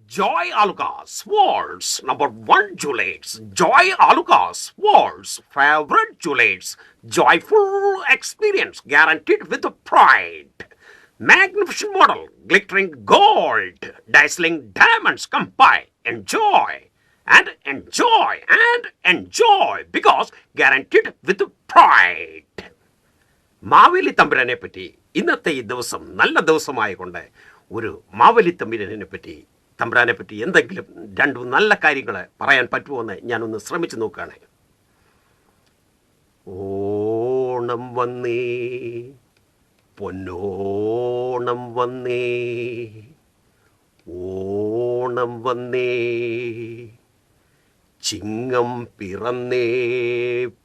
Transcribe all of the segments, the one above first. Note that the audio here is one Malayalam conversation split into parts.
Joy Alucas, world's number one Juliets. Joy Alucas, world's favorite Juliets. Joyful experience guaranteed with pride. Magnificent model, glittering gold, dazzling diamonds. Come by, enjoy, and enjoy, and enjoy because guaranteed with pride. Maveli തമ്പുരാനെ പറ്റി ഇന്നത്തെ ഈ ദിവസം നല്ല ദിവസമായതുകൊണ്ട് ഒരു മാവേലി തമ്പുരാനെ പറ്റി എന്തെങ്കിലും രണ്ടു നല്ല കാര്യങ്ങൾ പറയാൻ പറ്റുമോ ഞാനൊന്ന് ശ്രമിച്ചു നോക്കുകയാണ്. ഓണം വന്നേ പൊന്നോണം വന്നേ, ഓണം വന്നേ ചിങ്ങം പിറന്നേ,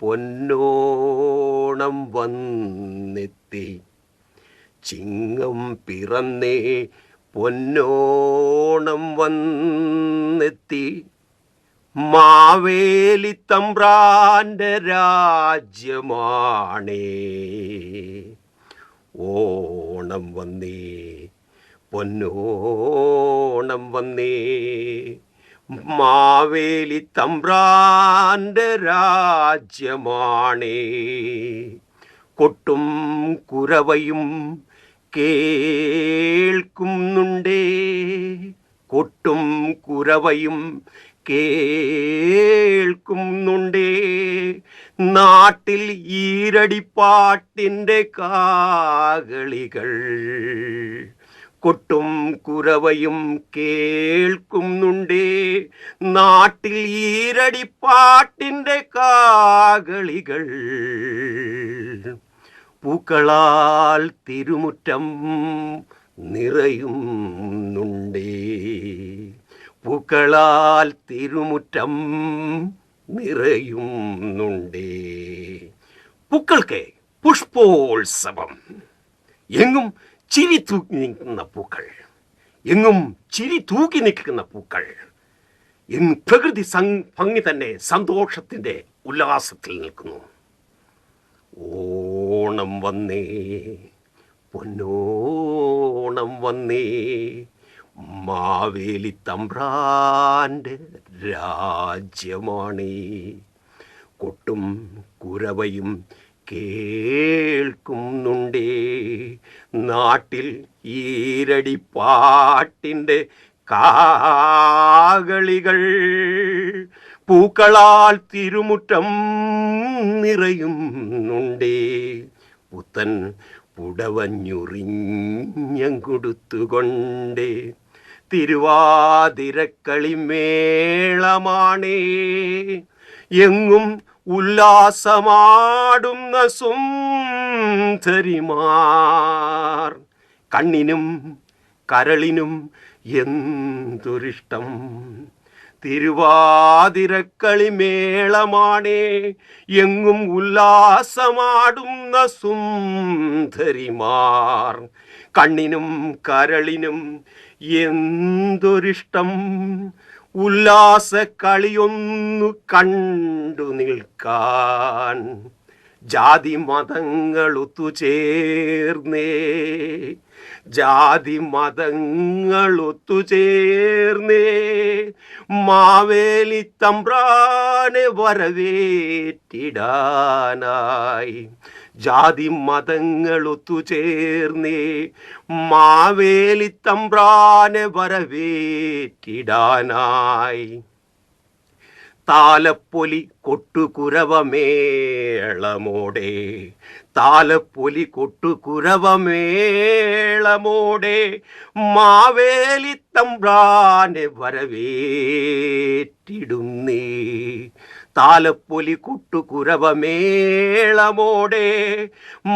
പൊന്നോണം വന്നെത്തി. ചിങ്ങം പിറന്നേ, പൊന്നോണം വന്നെത്തി. മാവേലി തമ്പ്രാന്റെ രാജ്യമാണേ. ഓണം വന്നേ, പൊന്നോണം വന്നേ. മാവേലി തമ്പ്രാന്റെ രാജ്യമാണേ. കൊട്ടും കുരവയും കേൾക്കുന്നുണ്ടേ, കൊട്ടും കുരവയും കേൾക്കുന്നുണ്ടേ. നാട്ടിൽ ഈരടിപ്പാട്ടിൻ്റെ കാകളികൾ. കൊട്ടും കുരവയും കേൾക്കുന്നുണ്ടേ, നാട്ടിൽ ഈരടിപ്പാട്ടിൻ്റെ കാകളികൾ. പൂക്കളാൽ തിരുമുറ്റം നിറയുന്നുണ്ടേ, പൂക്കളാൽ തിരുമുറ്റം നിറയുന്നുണ്ടേ. പൂക്കൾക്ക് പുഷ്പോത്സവം. എങ്ങും ചിരി തൂക്കി നിൽക്കുന്ന പൂക്കൾ, എങ്ങും ചിരി തൂക്കി നിൽക്കുന്ന പൂക്കൾ. പ്രകൃതി ഭംഗി തന്നെ സന്തോഷത്തിൻ്റെ ഉല്ലാസത്തിൽ നിൽക്കുന്നു. ഓണം വന്നേ, പൊന്നോണം വന്നേ. മാവേലി തമ്പ്രാന്റെ രാജ്യമാണേ. കൊട്ടും കുരവയും കേൾക്കുന്നുണ്ടേ, നാട്ടിൽ ഈരടിപ്പാട്ടിൻ്റെ കാകളികൾ. പൂക്കളാൽ തിരുമുറ്റം നിറയുന്നുണ്ടേ, പുത്തൻ പുടവഞ്ഞുറിഞ്ഞം കൊടുത്തുകൊണ്ടേ. തിരുവാതിരക്കളിമേളമാണേ, എങ്ങും ഉല്ലാസമാടുന്ന സുന്ദരിമാർ. കണ്ണിനും കരളിനും എന്തൊരിഷ്ടം. തിരുവാതിരക്കളിമേളമാണേ, എങ്ങും ഉല്ലാസമാടുന്ന സുന്ദരിമാർ. കണ്ണിനും കരളിനും എന്തൊരിഷ്ടം. ഉല്ലാസക്കളിയൊന്നു കണ്ടു നിൽക്കാൻ ജാതി മതങ്ങൾ ഒത്തുചേർന്നേ, ജാതി മതങ്ങൾ ഒത്തുചേർന്നേ. മാവേലി തമ്പ്രാനെ വരവേറ്റിടാനായി ജാതി മതങ്ങൾ ഒത്തുചേർന്നേ. മാവേലി തമ്പ്രാനെ വരവേറ്റിടാനായി താലപ്പൊലി കൊട്ടുകുരവമേളമോടെ, താലപ്പൊലി കൊട്ടുകുരവമേളമോടെ. മാവേലി തമ്പ്രാനെ വരവേറ്റിടുന്നേ, താലപ്പൊലി കൊട്ടുകുരവമേളമോടെ.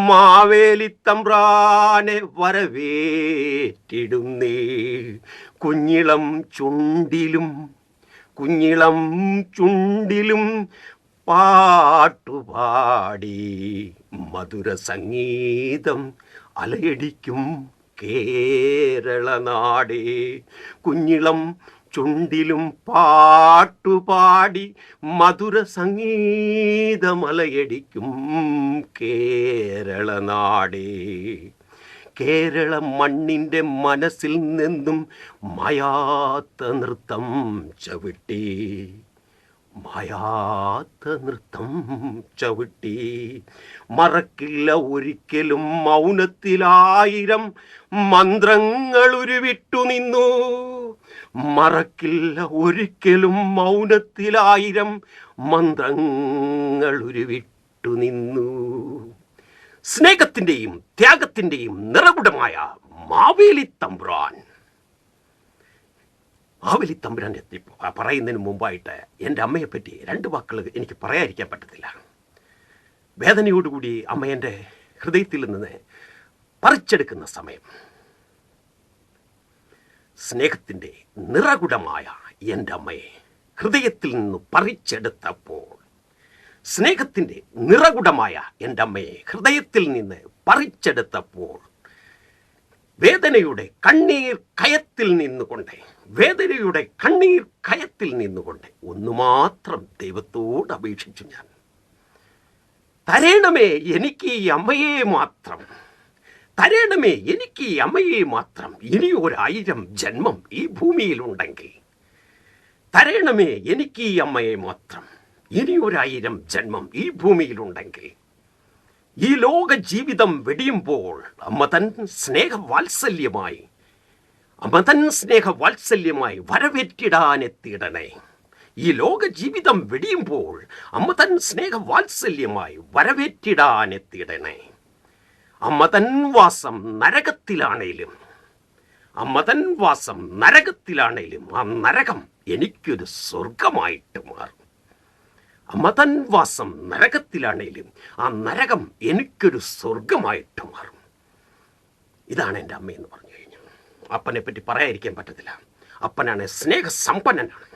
മാവേലി തമ്പ്രാനെ വരവേറ്റിടുന്നേ. കുഞ്ഞിളം ചുണ്ടിലും, കുഞ്ഞിളം ചുണ്ടിലും പാട്ടുപാടി മധുര സംഗീതം അലയടിക്കും കേരളനാടേ. കുഞ്ഞിളം ചുണ്ടിലും പാട്ടുപാടി മധുര സംഗീതം അലയടിക്കും കേരളനാടേ. കേരള മണ്ണിൻ്റെ മനസ്സിൽ നിന്നും മായാത്ത നൃത്തം ചവിട്ടി, മായാത്ത നൃത്തം ചവിട്ടി. മറക്കില്ല ഒരിക്കലും മൗനത്തിലായിരം മന്ത്രങ്ങൾ ഉരുവിട്ടു നിന്നു. മറക്കില്ല ഒരിക്കലും മൗനത്തിലായിരം മന്ത്രങ്ങൾ ഉരുവിട്ടു നിന്നു. സ്നേഹത്തിൻ്റെയും ത്യാഗത്തിൻ്റെയും നിറകുടമായ മാവേലി തമ്പുരാൻ. മാവേലി തമ്പുരാൻ പറയുന്നതിന് മുമ്പായിട്ട് എൻ്റെ അമ്മയെപ്പറ്റി 2 വാക്കുകൾ എനിക്ക് പറയാതിരിക്കാൻ പറ്റത്തില്ല. വേദനയോടുകൂടി അമ്മ എൻ്റെ ഹൃദയത്തിൽ നിന്ന് പറിച്ചെടുക്കുന്ന സമയം, സ്നേഹത്തിൻ്റെ നിറകുടമായ എൻ്റെ അമ്മയെ ഹൃദയത്തിൽ നിന്ന് പറിച്ചെടുത്തപ്പോൾ, സ്നേഹത്തിൻ്റെ നിറകുടമായ എൻ്റെ അമ്മയെ ഹൃദയത്തിൽ നിന്ന് പറിച്ചെടുത്തപ്പോൾ, വേദനയുടെ കണ്ണീർ കയത്തിൽ നിന്നുകൊണ്ട്, വേദനയുടെ കണ്ണീർ കയത്തിൽ നിന്നുകൊണ്ട് ഒന്നു മാത്രം ദൈവത്തോട് അപേക്ഷിച്ചു ഞാൻ. തരേണമേ എനിക്ക് ഈ അമ്മയെ മാത്രം, തരേണമേ എനിക്ക് ഈ അമ്മയെ മാത്രം. ഇനി 1000 ജന്മം ഈ ഭൂമിയിലുണ്ടെങ്കിൽ തരേണമേ എനിക്ക് ഈ അമ്മയെ മാത്രം. ഇനി 1000 ജന്മം ഈ ഭൂമിയിലുണ്ടെങ്കിൽ ഈ ലോക ജീവിതം വെടിയുമ്പോൾ അമ്മ തൻ സ്നേഹവാത്സല്യമായി, അമ്മ തൻ സ്നേഹവാത്സല്യമായി വരവേറ്റിടാനെത്തിയിടണേ. ഈ ലോക ജീവിതം വെടിയുമ്പോൾ അമ്മ തൻ സ്നേഹവാത്സല്യമായി വരവേറ്റിടാനെത്തിയിടണേ. അമ്മ തൻ വാസം നരകത്തിലാണേലും, അമ്മ തൻ വാസം നരകത്തിലാണേലും ആ നരകം എനിക്കൊരു സ്വർഗമായിട്ട് മാറും. അമ്മ തൻ വാസം നരകത്തിലാണേലും ആ നരകം എനിക്കൊരു സ്വർഗമായിട്ട് മാറും. ഇതാണ് എൻ്റെ അമ്മയെന്ന് പറഞ്ഞു കഴിഞ്ഞു. അപ്പനെ പറ്റി പറയാതിരിക്കാൻ പറ്റത്തില്ല. അപ്പനാണ് സ്നേഹസമ്പന്നനാണ്.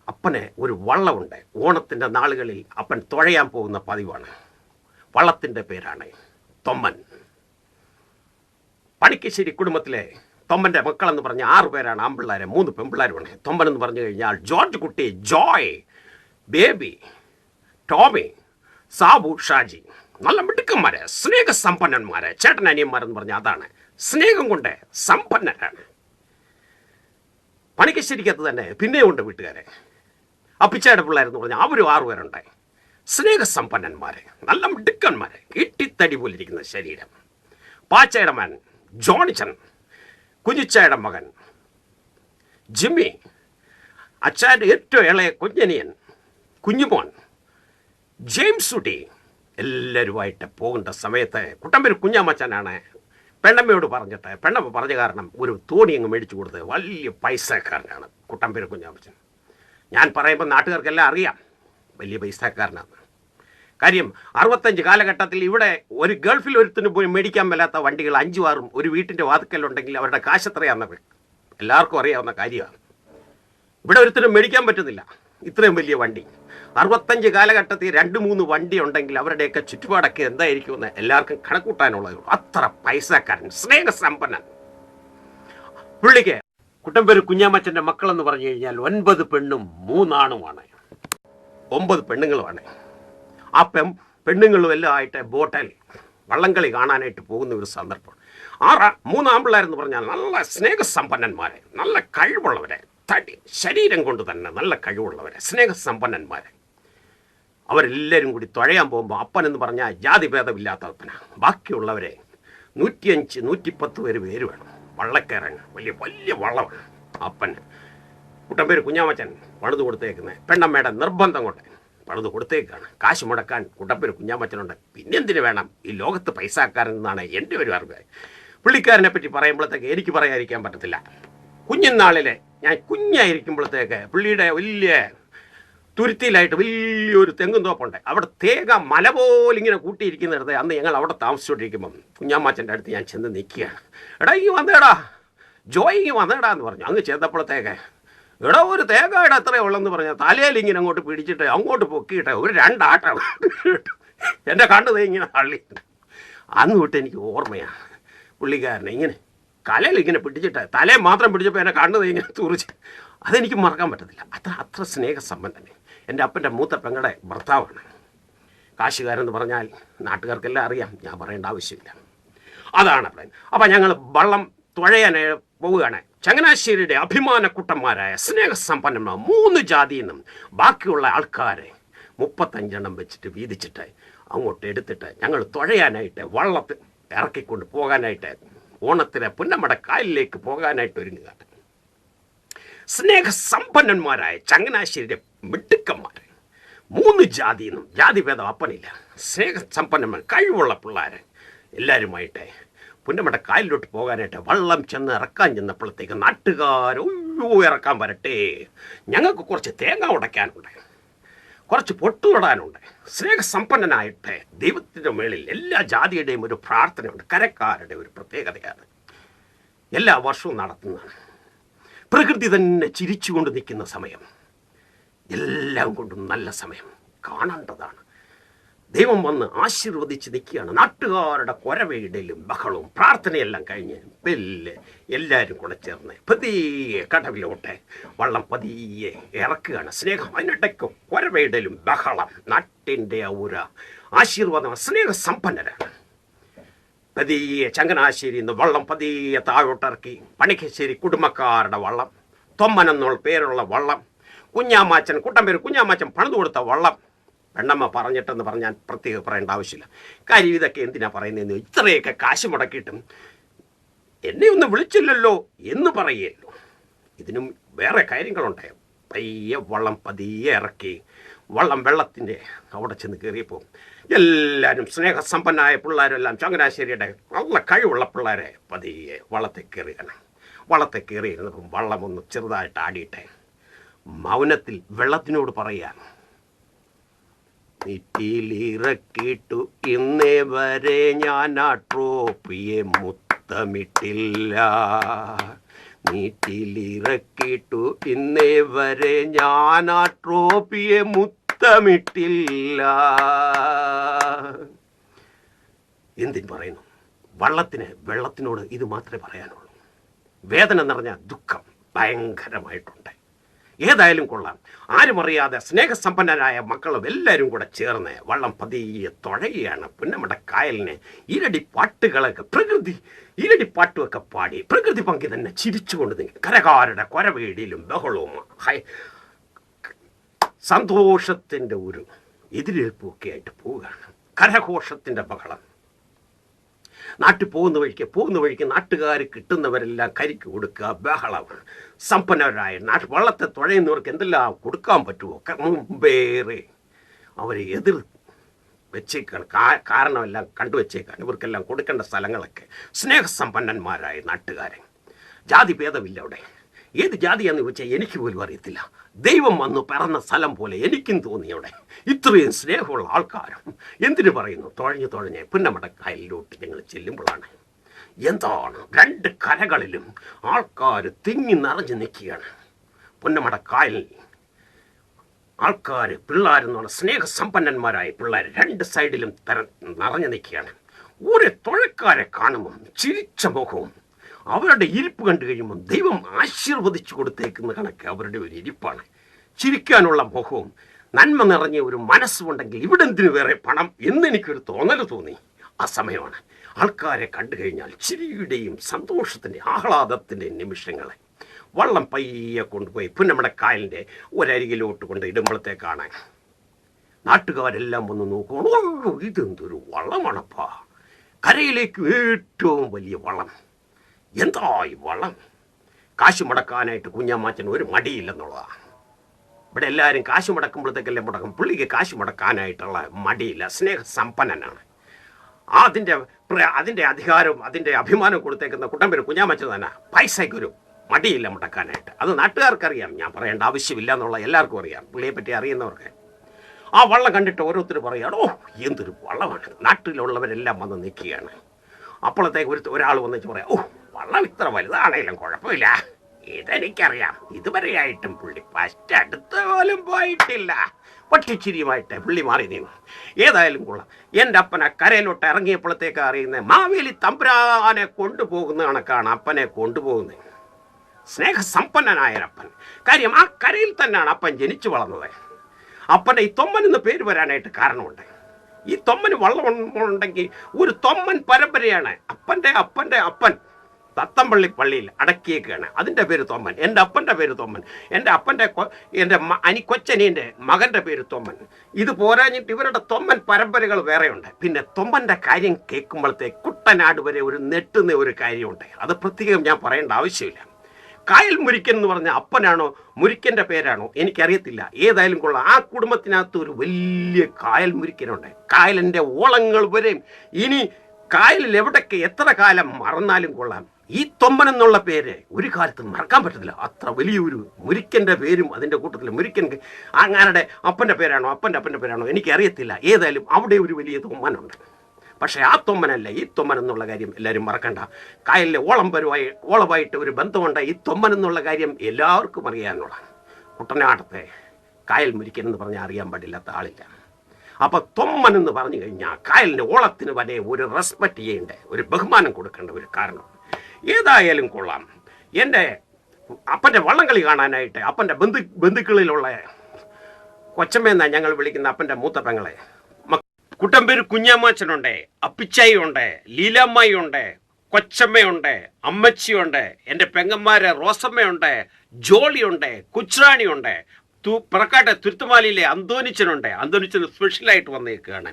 അപ്പന് ഒരു വള്ളമുണ്ട്. ഓണത്തിൻ്റെ നാളുകളിൽ അപ്പൻ തുഴയാൻ പോകുന്ന പതിവാണ്. വള്ളത്തിൻ്റെ പേരാണ് തൊമ്മൻ. പണിക്കശ്ശേരി കുടുംബത്തിലെ തൊമ്മൻ്റെ മക്കളെന്ന് പറഞ്ഞ 6 പേരാണ് ആൺപിള്ളേരെ, 3 പെൺപിള്ളേരുമാണ്. തൊമ്മൻ എന്ന് പറഞ്ഞു കഴിഞ്ഞാൽ ജോർജ് കുട്ടി, ജോയ്, ബേബി, ടോമി, സാബു, ഷാജി. നല്ല മിടുക്കന്മാരെ, സ്നേഹസമ്പന്നന്മാരെ, ചേട്ടനനിയന്മാരെന്ന് പറഞ്ഞാൽ അതാണ്. സ്നേഹം കൊണ്ട് സമ്പന്നരാണ്. പണിക്കശ്ശേരിക്കകത്ത് തന്നെ പിന്നെയുണ്ട് വീട്ടുകാരെ. അപ്പിച്ചയുടെ പിള്ളേരെന്ന് പറഞ്ഞാൽ അവരും 6 പേരുണ്ടായി. സ്നേഹസമ്പന്നന്മാരെ, നല്ല മിടുക്കന്മാരെ, ഇട്ടിത്തടി പോലിരിക്കുന്ന ശരീരം. പാച്ചയുടെ മകൻ ജോണിച്ചൻ, കുഞ്ഞിച്ചായുടെ മകൻ ജിമ്മി, അച്ചാൻ്റെ ഏറ്റവും ഇളയ കുഞ്ഞനിയൻ കുഞ്ഞുമോൻ, ജെയിംസ് കുട്ടി, എല്ലാവരുമായിട്ട് പോകേണ്ട സമയത്ത് കുട്ടമ്പേര് കുഞ്ഞാമ്മച്ചാനാണ് പെണ്ണമ്മയോട് പറഞ്ഞിട്ട്, പെണ്ണമ്മ പറഞ്ഞ കാരണം ഒരു തോണി അങ്ങ് മേടിച്ചു കൊടുത്ത്. വലിയ പൈസക്കാരനാണ് കുട്ടമ്പേര് കുഞ്ഞാമ്മച്ചൻ. ഞാൻ പറയുമ്പോൾ നാട്ടുകാർക്കെല്ലാം അറിയാം വലിയ പൈസക്കാരനാണ്. കാര്യം 65 കാലഘട്ടത്തിൽ ഇവിടെ ഒരു ഗൾഫിൽ ഒരുത്തിന് പോയി മേടിക്കാൻ മേലാത്ത വണ്ടികൾ 5 6 ഒരു വീട്ടിൻ്റെ വാതുക്കലുണ്ടെങ്കിൽ അവരുടെ കാശെത്രയാണെന്ന് എല്ലാവർക്കും അറിയാവുന്ന കാര്യമാണ്. ഇവിടെ ഒരുത്തിനും മേടിക്കാൻ പറ്റുന്നില്ല ഇത്രയും വലിയ വണ്ടി. 65 കാലഘട്ടത്തിൽ 2-3 വണ്ടി ഉണ്ടെങ്കിൽ അവരുടെയൊക്കെ ചുറ്റുപാടൊക്കെ എന്തായിരിക്കുമെന്ന് എല്ലാവർക്കും കണക്കൂട്ടാനുള്ളത്. അത്ര പൈസക്കാരൻ, സ്നേഹസമ്പന്നൻ. പുള്ളിക്ക് കുട്ടമ്പേര് കുഞ്ഞാമ്മച്ചൻ്റെ മക്കളെന്ന് പറഞ്ഞു കഴിഞ്ഞാൽ 9 പെണ്ണും 3 ആണുമാണ്. 9 പെണ്ണുങ്ങളുമാണ്. ആ പെണ്ണുങ്ങളും എല്ലാം ആയിട്ട് ബോട്ടിൽ വള്ളംകളി കാണാനായിട്ട് പോകുന്ന ഒരു സന്ദർഭം. 3 ആൺപിള്ളേരെന്ന് പറഞ്ഞാൽ നല്ല സ്നേഹസമ്പന്നന്മാരെ, നല്ല കഴിവുള്ളവരെ, തടി ശരീരം കൊണ്ട് തന്നെ നല്ല കഴിവുള്ളവരെ, സ്നേഹസമ്പന്നന്മാരെ. അവരെല്ലാവരും കൂടി തുഴയാൻ പോകുമ്പോൾ അപ്പനെന്ന് പറഞ്ഞാൽ ജാതിഭേദമില്ലാത്ത അപ്പനാണ്. ബാക്കിയുള്ളവരെ 105-110 പേര് വേണം. വള്ളക്കയറാൻ വലിയ വലിയ വള്ളമാണ് അപ്പന്. കുട്ടമ്പേര് കുഞ്ഞാമ്മച്ചൻ പണിത് കൊടുത്തേക്കുന്നത് പെണ്ണമ്മയുടെ നിർബന്ധം കൊണ്ട് പണിത് കൊടുത്തേക്കാണ്. കാശ് മുടക്കാൻ കുട്ടമ്പേര് കുഞ്ഞാമ്മച്ചനുണ്ട്. പിന്നെന്തിന് വേണം ഈ ലോകത്ത് പൈസക്കാരൻ എന്നാണ് എൻ്റെ ഒരു അറിവ്. പുള്ളിക്കാരനെ പറ്റി പറയുമ്പോഴത്തേക്ക് എനിക്ക് പറയാതിരിക്കാൻ പറ്റത്തില്ല. കുഞ്ഞുനാളിലെ ഞാൻ കുഞ്ഞായിരിക്കുമ്പോഴത്തേക്ക് പുള്ളിയുടെ വലിയ തുരുത്തിയിലായിട്ട് വലിയൊരു തെങ്ങും തോപ്പുണ്ട്. അവിടെ തേങ്ങ മല പോലെ ഇങ്ങനെ കൂട്ടിയിരിക്കുന്നിടത്ത് അന്ന് ഞങ്ങൾ അവിടെ താമസിച്ചുകൊണ്ടിരിക്കുമ്പം കുഞ്ഞാമ്മച്ചൻ്റെ അടുത്ത് ഞാൻ ചെന്ന് നിൽക്കുകയാണ്. എടാ ഈ വന്നേടാ, ജോയി വന്നേടാ എന്ന് പറഞ്ഞു. അങ്ങ് ചെന്നപ്പോഴത്തേക്ക് എടാ ഒരു തേങ്ങയുടെ അത്രയേ ഉള്ളെന്ന് പറഞ്ഞാൽ തലയിൽ ഇങ്ങനെ അങ്ങോട്ട് പിടിച്ചിട്ട് അങ്ങോട്ട് പൊക്കിയിട്ട് ഒരു 2 ആട്ടം എൻ്റെ കണ്ടത് ഇങ്ങനെ തള്ളി. അന്ന് തൊട്ട് എനിക്ക് ഓർമ്മയാണ് പുള്ളിക്കാരനെ ഇങ്ങനെ കലയിൽ ഇങ്ങനെ പിടിച്ചിട്ട് തലയെ മാത്രം പിടിച്ചപ്പോൾ എന്നെ കണ്ടത് ഇങ്ങനെ തുറിച്ച്. അതെനിക്ക് മറക്കാൻ പറ്റത്തില്ല. അത്ര സ്നേഹസമ്പന്നനെ. എൻ്റെ അപ്പൻ്റെ മൂത്ത പെങ്ങളുടെ ഭർത്താവാണ്. കാശുകാരെന്ന് പറഞ്ഞാൽ നാട്ടുകാർക്കെല്ലാം അറിയാം, ഞാൻ പറയേണ്ട ആവശ്യമില്ല. അതാണ് പ്ലാൻ. അപ്പം ഞങ്ങൾ വള്ളം തുഴയാൻ പോവുകയാണ്. ചങ്ങനാശ്ശേരിയുടെ അഭിമാനക്കുട്ടന്മാരായ സ്നേഹസമ്പന്നന്മാർ 3 ജാതിയിൽ നിന്നും ബാക്കിയുള്ള ആൾക്കാരെ 35 വെച്ചിട്ട് വീതിച്ചിട്ട് അങ്ങോട്ട് എടുത്തിട്ട് ഞങ്ങൾ തുഴയാനായിട്ട് വള്ളത്തിൽ ഇറക്കിക്കൊണ്ട് പോകാനായിട്ട് ഓണത്തിന് പുന്നമട കായലിലേക്ക് പോകാനായിട്ട് ഒരുങ്ങുകയാണ്. സ്നേഹസമ്പന്നന്മാരായ ചങ്ങനാശ്ശേരിയുടെ മിടുക്കന്മാർ 3 ജാതിയിൽ നിന്നും, ജാതിഭേദം അപ്പനില്ല, സ്നേഹസമ്പന്നന്മാർ കഴിവുള്ള പിള്ളേർ എല്ലാവരുമായിട്ട് പുന്നമട കായലിലോട്ട് പോകാനായിട്ട് വള്ളം ചെന്ന് ഇറക്കാൻ ചെന്നപ്പോഴത്തേക്ക് നാട്ടുകാർ ഇറക്കാൻ വരട്ടെ, ഞങ്ങൾക്ക് കുറച്ച് തേങ്ങ ഉടയ്ക്കാനുണ്ട്, കുറച്ച് പൊട്ടുതൊടാനുണ്ട്. സ്നേഹസമ്പന്നനായിട്ട് ദൈവത്തിൻ്റെ മേളിൽ എല്ലാ ജാതിയുടെയും ഒരു പ്രാർത്ഥനയുണ്ട്. കരക്കാരുടെ ഒരു പ്രത്യേകതയാണ്, എല്ലാ വർഷവും നടത്തുന്നതാണ്. പ്രകൃതി തന്നെ ചിരിച്ചുകൊണ്ട് നിൽക്കുന്ന സമയം, എല്ലാം കൊണ്ടും നല്ല സമയം കാണേണ്ടതാണ്. ദൈവം വന്ന് ആശീർവദിച്ച് നിൽക്കുകയാണ്. നാട്ടുകാരുടെ കൊരവയിടലും ബഹളവും പ്രാർത്ഥനയെല്ലാം കഴിഞ്ഞ് എല്ലാവരും കൂടെ ചേർന്ന് പതിയെ കടവിലോട്ട് വള്ളം പതിയെ ഇറക്കുകയാണ്. സ്നേഹം അതിനിടയ്ക്ക് കൊരവയിടലും ബഹളം, നാട്ടിൻ്റെ ഒരു ആശീർവാദം. സ്നേഹസമ്പന്നരാണ്. പതിയെ ചങ്ങനാശ്ശേരിയിൽ നിന്ന് വള്ളം പതിയെ താഴോട്ടിറക്കി പണിക്കശ്ശേരി കുടുംബക്കാരുടെ വള്ളം, തൊമ്മനെന്നുള്ള പേരുള്ള വള്ളം, കുഞ്ഞാമാച്ചൻ കുട്ടമ്പേര് കുഞ്ഞാമാച്ചൻ പണിതു കൊടുത്ത വള്ളം. പെണ്ണമ്മ പറഞ്ഞിട്ടെന്ന് പറഞ്ഞാൽ പ്രത്യേകം പറയേണ്ട ആവശ്യമില്ല. കാര്യം ഇതൊക്കെ എന്തിനാ പറയുന്നതെന്ന്, ഇത്രയൊക്കെ കാശ് മുടക്കിയിട്ടും എന്നെ ഒന്ന് വിളിച്ചില്ലല്ലോ എന്ന് പറയുമല്ലോ. ഇതിനും വേറെ കാര്യങ്ങളുണ്ട്. പയ്യെ വള്ളം പതിയെ ഇറക്കി വള്ളം വെള്ളത്തിൻ്റെ അവിടെ ചെന്ന് കയറിയപ്പോൾ എല്ലാവരും സ്നേഹസമ്പന്നമായ പിള്ളേരെല്ലാം ചങ്ങനാശ്ശേരിയുടെ നല്ല കഴിവുള്ള പിള്ളേരെ പതിയെ വള്ളത്തെ കയറിയാണ്. വള്ളത്തെ കയറിയിരുന്നപ്പം വള്ളം ഒന്ന് ചെറുതായിട്ട് ആടിയിട്ടെ മൗനത്തിൽ വെള്ളത്തിനോട് പറയാൻ, നീറ്റിലിറക്കിട്ടു ഇന്നേ വരെ ഞാൻ ആ ട്രോഫിയെ മുത്തമിട്ടില്ല, നീറ്റിലിറക്കിട്ടു ഇന്നേ വരെ ഞാൻ ആ ട്രോഫിയെ മുത്തമിട്ടില്ല. എന്തിന് പറയുന്നു? വെള്ളത്തിനോട് ഇത് മാത്രമേ പറയാനുള്ളൂ. വേദന നിറഞ്ഞ ദുഃഖം ഭയങ്കരമായിട്ടുണ്ട്. ഏതായാലും കൊള്ളാം. ആരും അറിയാതെ സ്നേഹസമ്പന്നരായ മക്കളും എല്ലാവരും കൂടെ ചേർന്ന് വള്ളം പതിയെ തുഴയുകയാണ്. പുന്നമട കായലിനെ ഇരടിപ്പാട്ടുകളൊക്കെ ഇരടിപ്പാട്ടുമൊക്കെ പാടി പ്രകൃതി പങ്കി തന്നെ ചിരിച്ചുകൊണ്ട് നിൽക്കും. കരകാരുടെ കൊരവേടിയിലും ബഹളവും സന്തോഷത്തിൻ്റെ ഒരു എതിരേൽപ്പൊക്കെ ആയിട്ട് പോവുകയാണ്. കരഘോഷത്തിൻ്റെ ബഹളം. നാട്ടിൽ പോകുന്ന വഴിക്ക് നാട്ടുകാർ കിട്ടുന്നവരെല്ലാം കരിക്ക് കൊടുക്കുക, ബഹളമാണ്. സമ്പന്നരായ വള്ളത്തെ തുഴയുന്നവർക്ക് എന്തെല്ലാം കൊടുക്കാൻ പറ്റുമോ മുമ്പേറെ അവരെ എതിർ വെച്ചേക്കാണ്. കാരണമെല്ലാം കണ്ടുവച്ചേക്കാണ്. ഇവർക്കെല്ലാം കൊടുക്കേണ്ട സ്ഥലങ്ങളൊക്കെ. സ്നേഹസമ്പന്നന്മാരായ നാട്ടുകാരെ, ജാതി ഭേദമില്ല അവിടെ. ഏത് ജാതിയാണെന്ന് ചോദിച്ചാൽ എനിക്ക് പോലും അറിയത്തില്ല. ദൈവം വന്ന് പിറന്ന സ്ഥലം പോലെ എനിക്കും തോന്നി അവിടെ. ഇത്രയും സ്നേഹമുള്ള ആൾക്കാരും എന്തിനു പറയുന്നു, തുഴഞ്ഞ് പുന്നമട കായലിലോട്ട് ഞങ്ങൾ ചെല്ലുമ്പോഴാണ് എന്താണ് 2 കരകളിലും ആൾക്കാർ തിങ്ങി നിറഞ്ഞു നിൽക്കുകയാണ്. പുന്നമട കായലിൽ ആൾക്കാർ, പിള്ളേരെന്ന് പറഞ്ഞാൽ സ്നേഹസമ്പന്നന്മാരായ പിള്ളേർ 2 സൈഡിലും നിറഞ്ഞു നിൽക്കുകയാണ്. ഓരോ തുഴക്കാരെ കാണുമ്പം ചിരിച്ച മുഖവും അവരുടെ ഇരിപ്പ് കണ്ടു കഴിയുമ്പം ദൈവം ആശീർവദിച്ചു കൊടുത്തേക്കുന്ന കണക്ക് അവരുടെ ഒരു ഇരിപ്പാണ്. ചിരിക്കാനുള്ള മുഖവും നന്മ നിറഞ്ഞ ഒരു മനസ്സുമുണ്ടെങ്കിൽ ഇവിടെ എന്തിനു വേറെ പണം എന്നെനിക്കൊരു തോന്നൽ തോന്നി. ആ സമയമാണ് ആൾക്കാരെ കണ്ടു കഴിഞ്ഞാൽ ചിരിയുടെയും സന്തോഷത്തിൻ്റെ ആഹ്ലാദത്തിൻ്റെ നിമിഷങ്ങളെ വള്ളം പയ്യെ കൊണ്ടുപോയി പുന്നമട കായലിൻ്റെ ഒരരികിലോട്ട് കൊണ്ട് ഇടുമ്പോഴത്തേക്കാണ് നാട്ടുകാരെല്ലാം വന്ന് നോക്കുകയാണ്. ഇതെന്തൊരു വള്ളമാണപ്പാ, കരയിലേക്ക് ഏറ്റവും വലിയ വള്ളം. എന്താ ഈ വള്ളം? കാശ് മുടക്കാനായിട്ട് കുഞ്ഞാമാച്ചന് ഒരു മടിയില്ലെന്നുള്ളതാണ്. ഇവിടെ എല്ലാവരും കാശ് മുടക്കുമ്പോഴത്തേക്കല്ലേ മുടക്കും. പുള്ളിക്ക് കാശ് മുടക്കാനായിട്ടുള്ള മടിയില്ല. സ്നേഹസമ്പന്നനാണ്. അതിൻ്റെ അധികാരവും അതിൻ്റെ അഭിമാനവും കൊടുത്തേക്കുന്ന കുട്ടമ്പേര് കുഞ്ഞാമച്ച തന്നെ പൈസയ്ക്കൊരു മടിയില്ല മുടക്കാനായിട്ട്. അത് നാട്ടുകാർക്കറിയാം, ഞാൻ പറയേണ്ട ആവശ്യമില്ല എന്നുള്ള എല്ലാവർക്കും അറിയാം. പുള്ളിയെ പറ്റി അറിയുന്നവർക്ക് ആ വള്ളം കണ്ടിട്ട് ഓരോരുത്തർ പറയുകയാണ്, ഓ എന്തൊരു വള്ളമാണ്. നാട്ടിലുള്ളവരെല്ലാം വന്ന് നിൽക്കുകയാണ്. അപ്പോഴത്തേക്ക് ഒരാൾ വന്നിച്ച് പറയാം, ഓ വള്ളം ഇത്ര വലുതാണേലും കുഴപ്പമില്ല, ഇതെനിക്കറിയാം, ഇതുവരെയായിട്ടും പുള്ളി ഫസ്റ്റ് അടുത്ത പോലും പോയിട്ടില്ല. പൊട്ടിച്ചിരിയുമായിട്ട് പുള്ളി മാറി നീങ്ങും. ഏതായാലും കൊള്ളാം. എൻ്റെ അപ്പനെ കരയിലോട്ട് ഇറങ്ങിയപ്പോഴത്തേക്ക് അറിയുന്നത് മാവേലി തമ്പുരാനെ കൊണ്ടുപോകുന്ന കണക്കാണ് അപ്പനെ കൊണ്ടുപോകുന്നത്. സ്നേഹസമ്പന്നനായൊരപ്പൻ. കാര്യം ആ കരയിൽ തന്നെയാണ് അപ്പൻ ജനിച്ചു വളർന്നത്. അപ്പൻ്റെ ഈ തൊമ്മൻ എന്ന് പേര് വരാനായിട്ട് കാരണമുണ്ട്. ഈ തൊമ്മന് വള്ളം ഉണ്ടെങ്കിൽ ഒരു തൊമ്മൻ പരമ്പരയാണ്. അപ്പൻ്റെ അപ്പൻ്റെ അപ്പൻ തത്തമ്പള്ളി പള്ളിയിൽ അടക്കിയേക്കാണ്. അതിൻ്റെ പേര് തൊമ്മൻ. എൻ്റെ അപ്പൻ്റെ പേര് തൊമ്മൻ. എൻ്റെ കൊച്ചനീൻ്റെ മകൻ്റെ പേര് തൊമ്മൻ. ഇത് പോരാഞ്ഞിട്ട് ഇവരുടെ തൊമ്മൻ പരമ്പരകൾ വേറെയുണ്ട്. പിന്നെ തൊമ്മൻ്റെ കാര്യം കേൾക്കുമ്പോഴത്തേക്ക് കുട്ടനാട് വരെ ഒരു നെട്ടുന്ന ഒരു കാര്യമുണ്ട്. അത് പ്രത്യേകം ഞാൻ പറയേണ്ട ആവശ്യമില്ല. കായൽ മുരിക്കൻ എന്ന് പറഞ്ഞ അപ്പനാണോ മുരിക്കൻ്റെ പേരാണോ എനിക്കറിയത്തില്ല. ഏതായാലും കൊള്ളാം, ആ കുടുംബത്തിനകത്ത് ഒരു വലിയ കായൽ മുരിക്കനുണ്ട്. കായലിൻ്റെ ഓളങ്ങൾ വരെയും ഇനി കായലിൽ എവിടൊക്കെ എത്ര കാലം മറന്നാലും കൊള്ളാം, ഈ തൊമ്മൻ എന്നുള്ള പേര് ഒരു കാലത്ത് മറക്കാൻ പറ്റത്തില്ല. അത്ര വലിയൊരു മുരിക്കൻ്റെ പേരും അതിൻ്റെ കൂട്ടത്തിൽ മുരിക്കൻ അങ്ങനെ അപ്പൻ്റെ പേരാണോ എനിക്കറിയത്തില്ല. ഏതായാലും അവിടെ ഒരു വലിയ തൊമ്മനുണ്ട്. പക്ഷേ ആ തൊമ്മനല്ല ഈ തൊമ്മൻ എന്നുള്ള കാര്യം എല്ലാവരും മറക്കണ്ട. കായലിലെ ഓളമായിട്ട് ഒരു ബന്ധമുണ്ട് ഈ തൊമ്മൻ എന്നുള്ള കാര്യം എല്ലാവർക്കും അറിയാനുള്ള. കുട്ടനാടത്തെ കായൽ മുരിക്കൻ എന്ന് പറഞ്ഞാൽ അറിയാൻ പാടില്ലാത്ത ആളില്ല. അപ്പം തൊമ്മൻ എന്ന് പറഞ്ഞു കഴിഞ്ഞാൽ കായലിൻ്റെ ഓളത്തിന് വരെ ഒരു റെസ്പെക്റ്റ് ചെയ്യേണ്ട, ഒരു ബഹുമാനം കൊടുക്കേണ്ട ഒരു കാരണം. ഏതായാലും കൊള്ളാം, എൻ്റെ അപ്പൻ്റെ വള്ളംകളി കാണാനായിട്ട് അപ്പൻ്റെ ബന്ധുക്കളിലുള്ള കൊച്ചമ്മയെന്നാണ് ഞങ്ങൾ വിളിക്കുന്ന അപ്പൻ്റെ മൂത്ത പെങ്ങളെ കുട്ടമ്പേര് കുഞ്ഞാമാച്ചനുണ്ട്, അപ്പിച്ചായിയുണ്ട്, ലീലാമ്മായിയുണ്ട്, കൊച്ചമ്മയുണ്ട്, അമ്മച്ചിയുണ്ട്, എൻ്റെ പെങ്ങന്മാരെ റോസമ്മയുണ്ട്, ജോളിയുണ്ട്, കുച്ച്രാണിയുണ്ട്, പുറക്കാട്ടെ തുരുത്തുമാലിയിലെ അന്തോനിച്ചനുണ്ട്. അന്തോനിച്ചന് സ്പെഷ്യലായിട്ട് വന്നേക്കാണ്.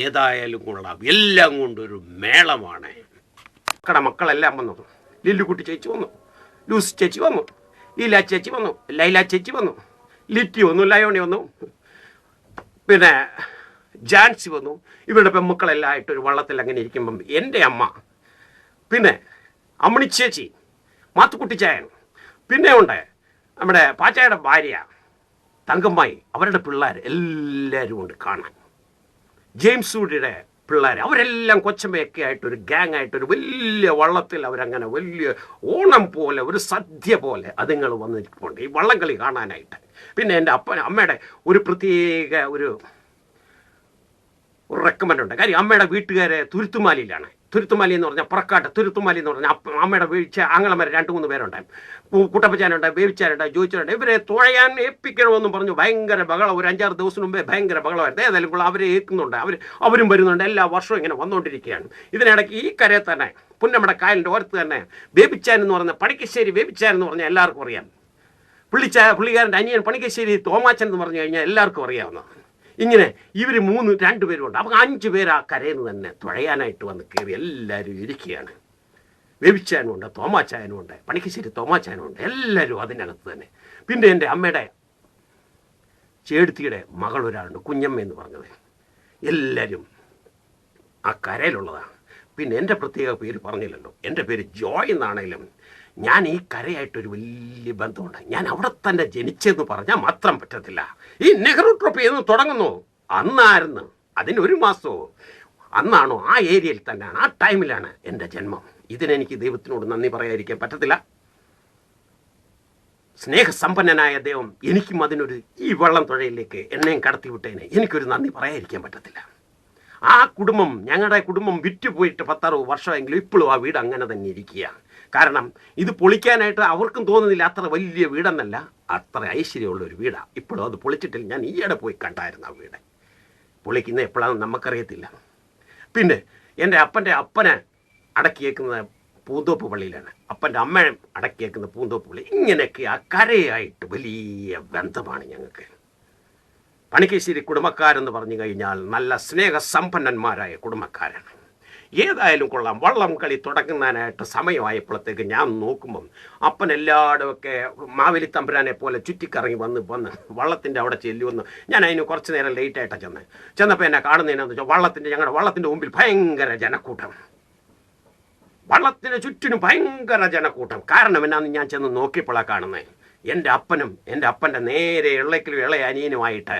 ഏതായാലും കൊള്ളാം, എല്ലാം കൊണ്ടൊരു മേളമാണ്. മക്കളെല്ലാം വന്നു. ലില്ലുകുട്ടി ചേച്ചി വന്നു, ലൂസ് ചേച്ചി വന്നു, ലീല ചേച്ചി വന്നു, ലൈല ചേച്ചി വന്നു, ലിറ്റി വന്നു, ലയോണി വന്നു, പിന്നെ ജാൻസി വന്നു. ഇവരുടെ പെൺമക്കളെല്ലാം ആയിട്ട് ഒരു വള്ളത്തിൽ അങ്ങനെ ഇരിക്കുമ്പം എൻ്റെ അമ്മ, പിന്നെ അമ്മണി ചേച്ചി, മാത്തുക്കുട്ടിച്ചായൻ, പിന്നെ ഉണ്ട് നമ്മുടെ പാച്ചായുടെ ഭാര്യ തങ്കമ്മായി, അവരുടെ പിള്ളേർ എല്ലാവരും ഉണ്ട് കാണാൻ. ജെയിംസ് ഊഡിയുടെ പിള്ളേർ അവരെല്ലാം കൊച്ചമ്മയൊക്കെ ആയിട്ടൊരു ഗ്യാങ് ആയിട്ടൊരു വലിയ വള്ളത്തിൽ അവരങ്ങനെ വലിയ ഓണം പോലെ ഒരു സദ്യ പോലെ അതുങ്ങൾ വന്നിരിക്കുന്നുണ്ട് ഈ വള്ളംകളി കാണാനായിട്ട്. പിന്നെ എൻ്റെ അമ്മയുടെ ഒരു പ്രത്യേക ഒരു റെക്കമെൻഡ് ഉണ്ട്. കാര്യം അമ്മയുടെ വീട്ടുകാരെ തുരുത്തുമാലിയിലാണ്. തുരുത്തുമാലി എന്ന് പറഞ്ഞാൽ പുറക്കാട്ട് തുരുത്തുമാലി എന്ന് പറഞ്ഞാൽ അമ്മയുടെ വീഴ്ച ആങ്ങളമാരെ 2-3 പേരുണ്ടായി. കുട്ടപ്പച്ചാനുണ്ട്, വേവിച്ചാനുണ്ട്, ജോയിച്ചാനുണ്ട്. ഇവരെ തുഴയാൻ ഏൽപ്പിക്കണമെന്നും പറഞ്ഞു ഭയങ്കര ബഹളം. ഒരു 5-6 ദിവസം മുമ്പേ ഭയങ്കര ബഹളമായിരുന്നു. ഏതായാലും അവരെ ഏൽക്കുന്നുണ്ട്, അവരും വരുന്നുണ്ട്. എല്ലാ വർഷവും ഇങ്ങനെ വന്നുകൊണ്ടിരിക്കുകയാണ്. ഇതിനിടയ്ക്ക് ഈ കരയിൽ തന്നെ പുന്നമ്മയുടെ കായലിൻ്റെ ഓരത്ത് തന്നെ വേവിച്ചാൻ എന്ന് പറഞ്ഞ പണിക്കശ്ശേരി വേവിച്ചാൻ എന്ന് പറഞ്ഞാൽ എല്ലാവർക്കും അറിയാം. പുള്ളിക്കാരൻ്റെ അനിയൻ പണിക്കശ്ശേരി തോമാച്ചൻ എന്ന് പറഞ്ഞു കഴിഞ്ഞാൽ എല്ലാവർക്കും അറിയാവുന്നതാണ്. ഇങ്ങനെ ഇവർ 2 പേരുണ്ട്. അപ്പം 5 പേര് ആ കരയിൽ നിന്ന് തന്നെ തുഴയാനായിട്ട് വന്ന് കയറി എല്ലാവരും ഇരിക്കുകയാണ്. വേവിച്ചാനുണ്ട്, തോമാച്ചായനുമുണ്ട്, പണിക്കശ്ശേരി തോമാച്ചാനുമുണ്ട്, എല്ലാവരും അതിനകത്ത് തന്നെ. പിന്നെ എൻ്റെ അമ്മയുടെ ചേടുത്തിയുടെ മകൾ ഒരാളുണ്ട്, കുഞ്ഞമ്മ എന്ന് പറഞ്ഞത്. എല്ലാവരും ആ കരയിലുള്ളതാണ്. പിന്നെ എൻ്റെ പ്രത്യേക പേര് പറഞ്ഞില്ലല്ലോ, എൻ്റെ പേര് ജോയ് എന്നാണെങ്കിലും ഞാൻ ഈ കരയായിട്ടൊരു വലിയ ബന്ധമുണ്ട്. ഞാൻ അവിടെ തന്നെ ജനിച്ചെന്ന് പറഞ്ഞാൽ മാത്രം പറ്റത്തില്ല. ഈ നെഹ്റു ട്രോഫി എന്ന് തുടങ്ങുന്നു അന്നായിരുന്നു, അതിനൊരു മാസമോ അന്നാണോ ആ ഏരിയയിൽ തന്നെയാണ്, ആ ടൈമിലാണ് എൻ്റെ ജന്മം. ഇതിനെനിക്ക് ദൈവത്തിനോട് നന്ദി പറയാതിരിക്കാൻ പറ്റത്തില്ല. സ്നേഹസമ്പന്നനായ ദൈവം എനിക്കും അതിനൊരു ഈ വള്ളം തുഴയിലേക്ക് എന്നെയും കടത്തിവിട്ടതിന് എനിക്കൊരു നന്ദി പറയാതിരിക്കാൻ പറ്റത്തില്ല. ആ കുടുംബം, ഞങ്ങളുടെ കുടുംബം വിറ്റുപോയിട്ട് 10-60 വർഷമെങ്കിലും ഇപ്പോഴും ആ വീട് അങ്ങനെ തന്നെ ഇരിക്കുകയാണ്. കാരണം ഇത് പൊളിക്കാനായിട്ട് അവർക്കും തോന്നുന്നില്ല അത്ര വലിയ വീടെന്നല്ല, അത്ര ഐശ്വര്യമുള്ളൊരു വീടാണ്. ഇപ്പോഴും അത് പൊളിച്ചിട്ടില്ല. ഞാൻ ഈയിടെ പോയി കണ്ടായിരുന്നു ആ വീട്. പൊളിക്കുന്ന എപ്പോഴാണെന്ന് നമുക്കറിയത്തില്ല. പിന്നെ എൻ്റെ അപ്പനെ അടക്കിയേക്കുന്നത് പൂന്തോപ്പ് പള്ളിയിലാണ്, അപ്പൻ്റെ അമ്മ അടക്കിയേക്കുന്ന പൂന്തോപ്പ് പള്ളി. ഇങ്ങനെയൊക്കെ ആ കരയായിട്ട് വലിയ ബന്ധമാണ് ഞങ്ങൾക്ക്. പണിക്കശ്ശേരി കുടുംബക്കാരെന്ന് പറഞ്ഞു കഴിഞ്ഞാൽ നല്ല സ്നേഹസമ്പന്നന്മാരായ കുടുംബക്കാരാണ്. ഏതായാലും കൊള്ളാം, വള്ളം കളി തുടങ്ങുന്നതിനായിട്ട് സമയമായപ്പോഴത്തേക്ക് ഞാൻ നോക്കുമ്പം അപ്പൻ എല്ലായിടുമൊക്കെ മാവേലി തമ്പുരാനെ പോലെ ചുറ്റിക്കറങ്ങി വന്ന് വള്ളത്തിൻ്റെ അവിടെ ചെല്ലുമെന്ന്. ഞാൻ അതിന് കുറച്ച് നേരം ലേറ്റായിട്ടാണ് ചെന്നപ്പോൾ എന്നെ കാണുന്നതിനാന്ന് വെച്ചാൽ ഞങ്ങളുടെ വള്ളത്തിൻ്റെ മുമ്പിൽ ഭയങ്കര ജനക്കൂട്ടം, വള്ളത്തിന് ചുറ്റിനും ഭയങ്കര ജനക്കൂട്ടം. കാരണം എന്നാന്ന് ഞാൻ ചെന്ന് നോക്കിയപ്പോഴാണ് കാണുന്നത് എൻ്റെ അപ്പൻ്റെ നേരെ ഇളയ അനിയനുമായിട്ട്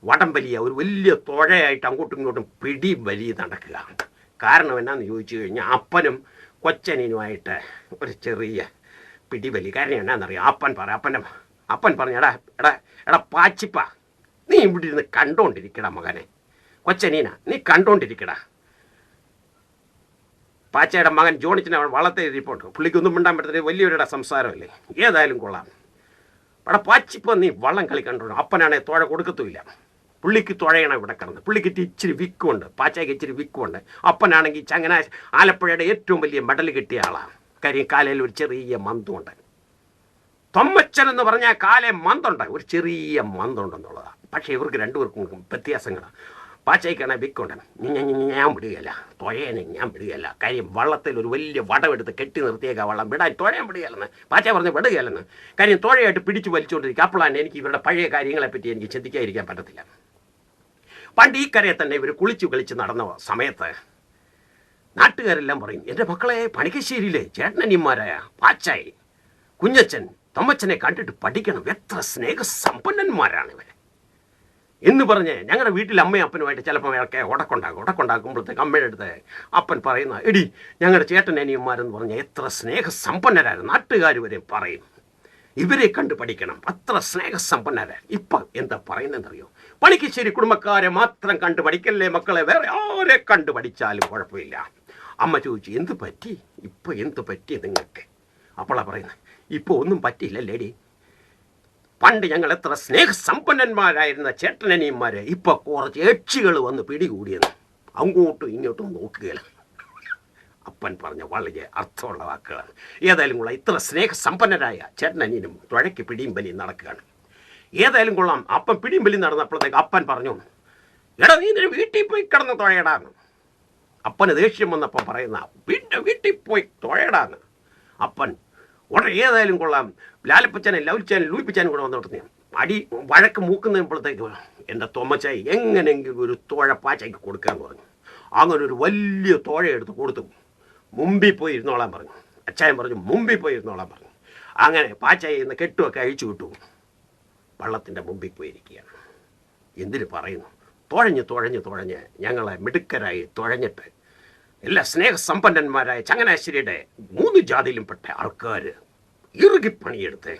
വടംവലിയ ഒരു വലിയ തുഴയായിട്ട് അങ്ങോട്ടും ഇങ്ങോട്ടും പിടി വലിയ നടക്കുക. കാരണം എന്നാന്ന് ചോദിച്ചു കഴിഞ്ഞാൽ അപ്പനും കൊച്ചനിനുമായിട്ട് ഒരു ചെറിയ പിടിവലി. കാരണം എന്നാന്നറിയാം, അപ്പൻ പറഞ്ഞു എടാ പാച്ചിപ്പ, നീ ഇവിടെ ഇരുന്ന് കണ്ടോണ്ടിരിക്കടാ മകനെ, കൊച്ചനീന നീ കണ്ടോണ്ടിരിക്കടാ. പാച്ചയുടെ മകൻ ജോണിച്ചിനെ വള്ളത്തെ ഇരിപ്പുണ്ട്, പുള്ളിക്കൊന്നും മിണ്ടാൻ പറ്റത്തില്ല, വലിയൊരുടെ സംസാരമല്ലേ. ഏതായാലും കൊള്ളാം. എടാ പാച്ചിപ്പ നീ വള്ളം കളി കണ്ടോ. അപ്പനാണെ തുഴ കൊടുക്കത്തുമില്ല. പുള്ളിക്ക് തുഴയണം ഇവിടെ കിടന്ന്. പുള്ളിക്ക് ഇച്ചിരി വിക്കുണ്ട്, പാച്ചയ്ക്ക് ഇച്ചിരി വിക്കുണ്ട്. അപ്പനാണെങ്കിൽ ചങ്ങനാശ്ശേരി ആലപ്പുഴയുടെ ഏറ്റവും വലിയ മെഡൽ കിട്ടിയ ആളാണ്. കാര്യം കാലയിൽ ഒരു ചെറിയ മന്തുണ്ട്. തൊമ്മച്ചൻ എന്ന് പറഞ്ഞാൽ കാലേ മന്തുണ്ട്, ഒരു ചെറിയ മന്തുണ്ടെന്നുള്ളതാണ്. പക്ഷേ ഇവർക്ക് രണ്ടുപേർക്കും വ്യത്യാസങ്ങളാണ്. പാച്ചയ്ക്കാണ് വിക്കുണ്ട്. ഞാൻ വിടുകയല്ല, തുഴയനെ ഞാൻ വിടുകയല്ല. കാര്യം വള്ളത്തിൽ ഒരു വലിയ വടമെടുത്ത് കെട്ടി നിർത്തിയേക്കാം, വള്ളം വിടാൻ തുഴയാൻ വിടുകയല്ലെന്ന്. പാച്ച പറഞ്ഞ് വിടുകയല്ലെന്ന്. കാര്യം തുഴയായിട്ട് പിടിച്ചു വലിച്ചുകൊണ്ടിരിക്കുക. അപ്പോഴാണ് എനിക്ക് ഇവരുടെ പഴയ കാര്യങ്ങളെപ്പറ്റി എനിക്ക് ചിന്തിക്കാതിരിക്കാൻ പറ്റത്തില്ല. പണ്ട് ഈ കരയെ തന്നെ ഇവർ കുളിച്ചു കളിച്ച് നടന്ന സമയത്ത് നാട്ടുകാരെല്ലാം പറയും, എൻ്റെ മക്കളെ പണിക്കശ്ശേരിയിലെ ചേട്ടനനിയന്മാരായ പാച്ചായി, കുഞ്ഞച്ചൻ, തൊമ്മച്ചനെ കണ്ടിട്ട് പഠിക്കണം, എത്ര സ്നേഹസമ്പന്നന്മാരാണ് ഇവർ എന്ന് പറഞ്ഞ് ഞങ്ങളുടെ വീട്ടിൽ അമ്മയും അപ്പനുമായിട്ട് ചിലപ്പോൾ ഒക്കെ ഉടക്കുണ്ടാക്കുമ്പോഴത്തേക്ക് അമ്മയുടെ അടുത്ത് അപ്പൻ പറയുന്ന, എടി ഞങ്ങളുടെ ചേട്ടനനിയന്മാരെന്ന് പറഞ്ഞാൽ എത്ര സ്നേഹസമ്പന്നരായിരുന്നു, നാട്ടുകാർ വരെ പറയും, ഇവരെ കണ്ട് പഠിക്കണം, അത്ര സ്നേഹസമ്പന്നരാണ്. ഇപ്പം എന്താ പറയുന്നതെന്നറിയോ? പണിക്കശ്ശേരി കുടുംബക്കാരെ മാത്രം കണ്ടു പഠിക്കല്ലേ മക്കളെ, വേറെ ആരെ കണ്ടു പഠിച്ചാലും കുഴപ്പമില്ല. അമ്മ ചോദിച്ചു, എന്ത് പറ്റി ഇപ്പം, എന്ത് പറ്റി നിങ്ങൾക്ക്? അപ്പോഴാണ് പറയുന്നത്, ഇപ്പോൾ ഒന്നും പറ്റിയില്ല ലേഡി. പണ്ട് ഞങ്ങൾ എത്ര സ്നേഹസമ്പന്നന്മാരായിരുന്ന ചേട്ടനനിയന്മാർ ഇപ്പൊ കുറച്ച് യക്ഷികൾ വന്ന് പിടികൂടിയെന്ന്. അങ്ങോട്ടും ഇങ്ങോട്ടും നോക്കുകയാണ്. അപ്പൻ പറഞ്ഞ വളരെ അർത്ഥമുള്ള വാക്കുകളാണ്. ഏതായാലും കൊള്ളാം, ഇത്ര സ്നേഹസമ്പന്നരായ ചേട്ടനനിയനും തുഴയ്ക്ക് പിടിയും ബലിയും നടക്കുകയാണ്. ഏതായാലും കൊള്ളാം, അപ്പൻ പിടിയും ബലിയും നടന്നപ്പോഴത്തേക്ക് അപ്പൻ പറഞ്ഞു, എടാ നീ നിന്റെ വീട്ടിൽ പോയി കിടന്ന് തുഴയടാന്ന്. അപ്പന് ദേഷ്യം വന്നപ്പോൾ പറയുന്ന, വീട്ടിൽ പോയി തുഴയടാന്ന്. അപ്പൻ ഉടനെ ഏതായാലും കൊള്ളാം, ലാലപ്പച്ചനെ ലവിച്ചാനും ലൂപ്പിച്ചാനും കൂടെ വന്നോട്ട് അടി വഴക്ക് മൂക്കുന്നപ്പോഴത്തേക്ക് എൻ്റെ തൊമ്മച്ചായി എങ്ങനെയെങ്കിലും ഒരു തോഴ പാച്ചയ്ക്ക് കൊടുക്കാമെന്ന് പറഞ്ഞു. അങ്ങനെ ഒരു വലിയ തോഴ എടുത്ത് കൊടുത്തു. മുമ്പിൽ പോയി ഇരുന്നോളാൻ പറഞ്ഞു. അച്ചായൻ പറഞ്ഞു മുമ്പിൽ പോയി ഇരുന്നോളാൻ പറഞ്ഞു. അങ്ങനെ പാച്ചായി ഇന്ന് കെട്ടുമൊക്കെ അഴിച്ചു വിട്ടു. വള്ളത്തിൻ്റെ മുമ്പിൽ പോയിരിക്കുകയാണ്. എന്തിനു പറയുന്നു, തുഴഞ്ഞ് ഞങ്ങളെ മിടുക്കരായി തുഴഞ്ഞിട്ട് എല്ലാ സ്നേഹസമ്പന്നന്മാരായ ചങ്ങനാശ്ശേരിയുടെ 3 ജാതിയിലുംപ്പെട്ട ആൾക്കാർ ഇറുകിപ്പണിയെടുത്ത്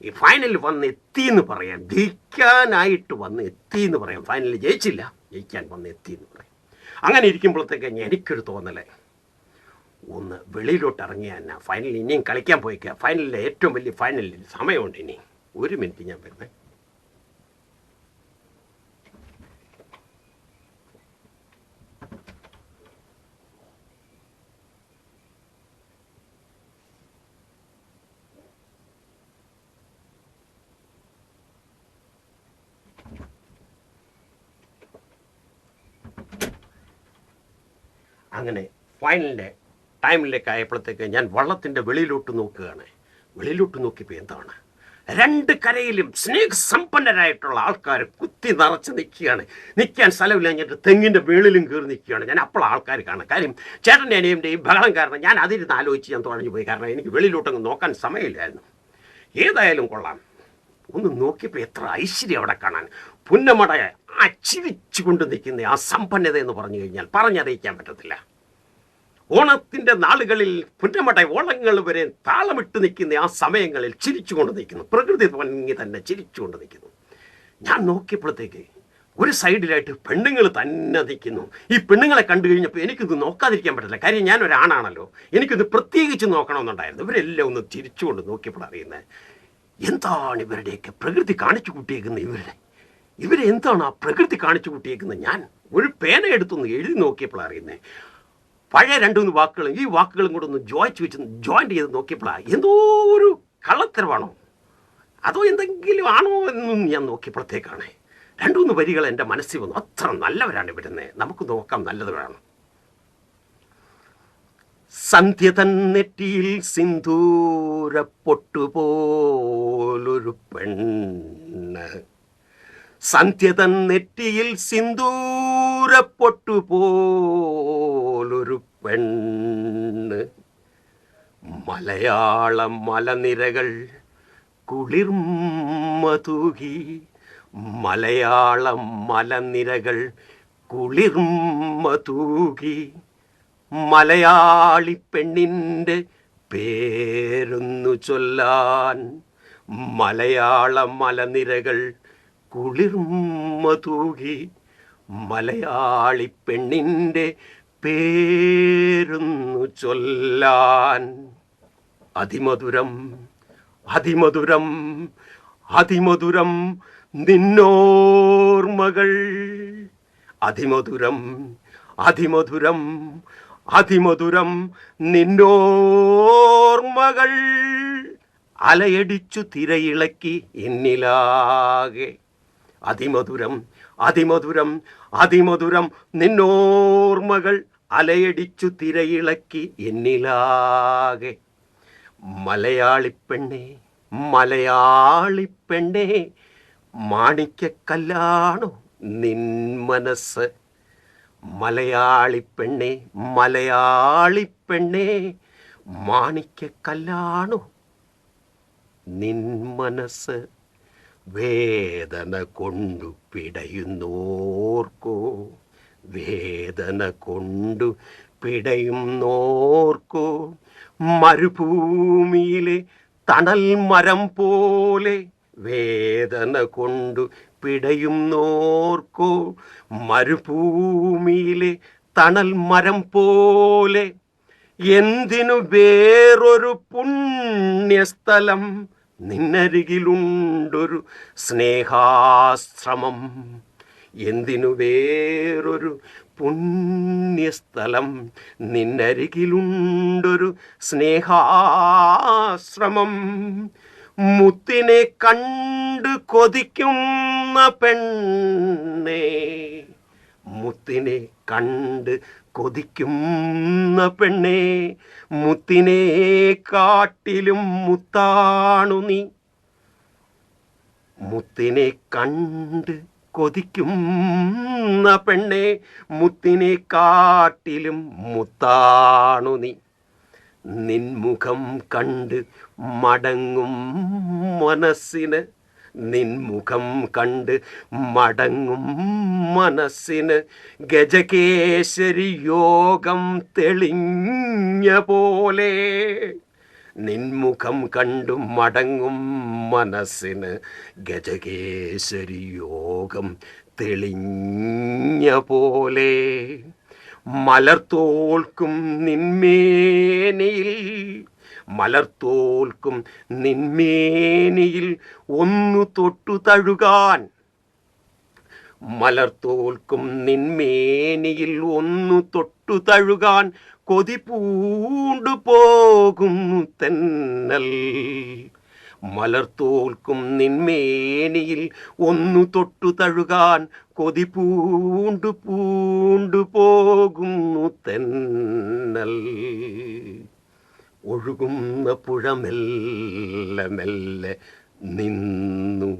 ഈ ഫൈനലിൽ വന്ന് എത്തിയെന്ന് പറയാം, ജയിക്കാനായിട്ട് വന്ന് എത്തിയെന്ന് പറയാം. ഫൈനലിൽ ജയിച്ചില്ല, ജയിക്കാൻ വന്ന് എത്തിയെന്ന് പറയാം. അങ്ങനെ ഇരിക്കുമ്പോഴത്തേക്ക് എനിക്കൊരു തോന്നലേ, ഒന്ന് വെളിയിലോട്ട് ഇറങ്ങിയാൽ എന്നാ, ഫൈനലിൽ ഇനിയും കളിക്കാൻ പോയിക്കുക. ഫൈനലിലെ ഏറ്റവും വലിയ ഫൈനലിൽ സമയമുണ്ട്, ഇനി 1 മിനിറ്റ് ഞാൻ വരുന്നത്. അങ്ങനെ ഫൈനലിൻ്റെ ടൈമിലേക്ക് ആയപ്പോഴത്തേക്ക് ഞാൻ വള്ളത്തിൻ്റെ വെളിയിലോട്ട് നോക്കുകയാണ്. വെളിയിലോട്ട് നോക്കിയപ്പോൾ എന്താണ്, 2 കരയിലും സ്നേഹസമ്പന്നരായിട്ടുള്ള ആൾക്കാർ കുത്തി നിറച്ച് നിൽക്കുകയാണ്. നിൽക്കാൻ സ്ഥലമില്ല, ഞാൻ തെങ്ങിൻ്റെ വേളിലും കയറി നിൽക്കുകയാണ്. ഞാൻ അപ്പോൾ ആൾക്കാർ കാണാം. കാര്യം ചേട്ടൻ്റെ അനിയൻ്റെയും ബഹളം കാരണം ഞാൻ അതിരുന്ന് ആലോചിച്ച് ഞാൻ തുഴഞ്ഞു പോയി. കാരണം എനിക്ക് വെളിയിലോട്ടങ്ങ് നോക്കാൻ സമയമില്ലായിരുന്നു. ഏതായാലും കൊള്ളാം, ഒന്ന് നോക്കിയപ്പോൾ എത്ര ഐശ്വര്യം അവിടെ കാണാൻ. പുന്നമട ആ ചിരിച്ചു കൊണ്ട് നിൽക്കുന്ന ആ സമ്പന്നത എന്ന് പറഞ്ഞു കഴിഞ്ഞാൽ പറഞ്ഞറിയിക്കാൻ പറ്റത്തില്ല. ഓണത്തിൻ്റെ നാളുകളിൽ പുന്നമട ഓണങ്ങൾ വരെ താളമിട്ട് നിൽക്കുന്ന ആ സമയങ്ങളിൽ ചിരിച്ചുകൊണ്ട് നിൽക്കുന്നു. പ്രകൃതി ഭംഗി തന്നെ ചിരിച്ചുകൊണ്ട് നിൽക്കുന്നു. ഞാൻ നോക്കിയപ്പോഴത്തേക്ക് ഒരു സൈഡിലായിട്ട് പെണ്ണുങ്ങൾ തന്നെ നിൽക്കുന്നു. ഈ പെണ്ണുങ്ങളെ കണ്ടു കഴിഞ്ഞപ്പോൾ എനിക്കിത് നോക്കാതിരിക്കാൻ പറ്റില്ല. കാര്യം ഞാനൊരാണാണല്ലോ, എനിക്കിത് പ്രത്യേകിച്ച് നോക്കണമെന്നുണ്ടായിരുന്നു. ഇവരെല്ലാം ഒന്ന് ചിരിച്ചുകൊണ്ട് നോക്കിയപ്പോൾ അറിയുന്നത്, എന്താണ് ഇവരുടെയൊക്കെ പ്രകൃതി കാണിച്ചു കൂട്ടിയേക്കുന്നത്. ഇവരെന്താണ് ആ പ്രകൃതി കാണിച്ചു കൂട്ടിയേക്കുന്നത്. ഞാൻ ഒരു പേന എടുത്തൊന്ന് എഴുതി നോക്കിയപ്പോൾ അറിയുന്നത്, പഴയ 2-3 വാക്കുകളും ഈ വാക്കുകളും കൂടെ ഒന്ന് ജോയിൻ്റ് ചെയ്ത് നോക്കിയപ്പോഴാണ് എന്തോ ഒരു കള്ളത്തരവാണോ അതോ എന്തെങ്കിലും ആണോ എന്നും ഞാൻ നോക്കിയപ്പോഴത്തേക്കാണ് 2-3 വരികൾ എൻ്റെ മനസ്സിൽ വന്നു. അത്ര നല്ലവരാണ് ഇവിടുന്ന്, നമുക്ക് നോക്കാം നല്ലവരാണ്. സന്ധ്യ തന്നെറ്റിയിൽ സിന്ദൂര പൊട്ടുപോലൊരു പെണ്ണ്, സന്ധ്യ തന്നെറ്റിയിൽ സിന്ദൂര പൊട്ടുപോലൊരു പെണ്ണ്, മലയാള മലനിരകൾ കുളിർമതൂകി, മലയാള മലനിരകൾ കുളിർമതൂകി, മലയാളി പെണ്ണിൻ്റെ പേരൊന്നു ചൊല്ലാൻ, മലയാള മലനിരകൾ കുളിർമതൂകി, മലയാളി പെണ്ണിൻ്റെ പേരൊന്നു ചൊല്ലാൻ. അതിമധുരം അതിമധുരം അതിമധുരം നിന്നോർമകൾ, അതിമധുരം അതിമധുരം അതിമധുരം നിന്നോർമകൾ അലയടിച്ചു തിരയിളക്കി എന്നിലാകെ. അതിമധുരം അതിമധുരം അതിമധുരം നിന്നോർമകൾ അലയടിച്ചു തിരയിളക്കി എന്നിലാകെ. മലയാളിപ്പെണ്ണേ മലയാളിപ്പെണ്ണേ മാണിക്യക്കല്ലാണോ നിൻ മനസ്സ്. മലയാളിപ്പെണ്ണേ മലയാളിപ്പെണ്ണേ മാണിക്യക്കല്ലാണോ നിൻ മനസ്സ്. വേദന കൊണ്ടു പിടയുന്നോർക്കോ, വേദന കൊണ്ടു പിടയുന്നോർക്കോ മരുഭൂമിയിലെ തണൽ മരം പോലെ. വേദന കൊണ്ടു പിടയുന്നോർക്കോ മരുഭൂമിയിലെ തണൽ മരം പോലെ. എന്തിനു വേറൊരു പുണ്യസ്ഥലം, നിന്നരികിലുണ്ടൊരു സ്നേഹാശ്രമം. എന്തിനു വേറൊരു പുണ്യസ്ഥലം, നിന്നരികിലുണ്ടൊരു സ്നേഹാശ്രമം. മുത്തിനെ കണ്ട് കൊതിക്കുന്ന പെണ്ണേ, മുത്തിനെ കണ്ട് കൊതിക്കുന്ന പെണ്ണേ, മുത്തിനെ കാട്ടിലും മുത്താണു നീ. മുത്തിനെ കണ്ട് കൊതിക്കുന്ന പെണ്ണേ, മുത്തിനെ കാട്ടിലും മുത്താണു നീ. നിൻമുഖം കണ്ട് മടങ്ങും മനസ്സിന്, നിൻമുഖം കണ്ട് മടങ്ങും മനസ്സിന് ഗജകേശരി യോഗം തെളിഞ്ഞ പോലെ. നിൻമുഖം കണ്ടു മടങ്ങും മനസ്സിന് ഗജകേശരി യോഗം തെളിഞ്ഞ പോലെ. മലർത്തോൽക്കും നിന്മേനിയിൽ, മലർത്തോൽക്കും നിന്മേനിയിൽ ഒന്നു തൊട്ടു തഴുകാൻ. മലർത്തോൽക്കും നിന്മേനിയിൽ ഒന്നു തൊട്ടു തഴുകാൻ കൊതി പൂണ്ടു പോകുന്നു തെന്നൽ. മലർത്തോൽക്കും നിന്മേനിയിൽ ഒന്നു തൊട്ടു തഴുകാൻ കൊതി പൂണ്ടു പോകുന്നു തെന്നൽ. ഒഴുകുന്ന പുഴ മെല്ലെ മെല്ലെ നിന്നു,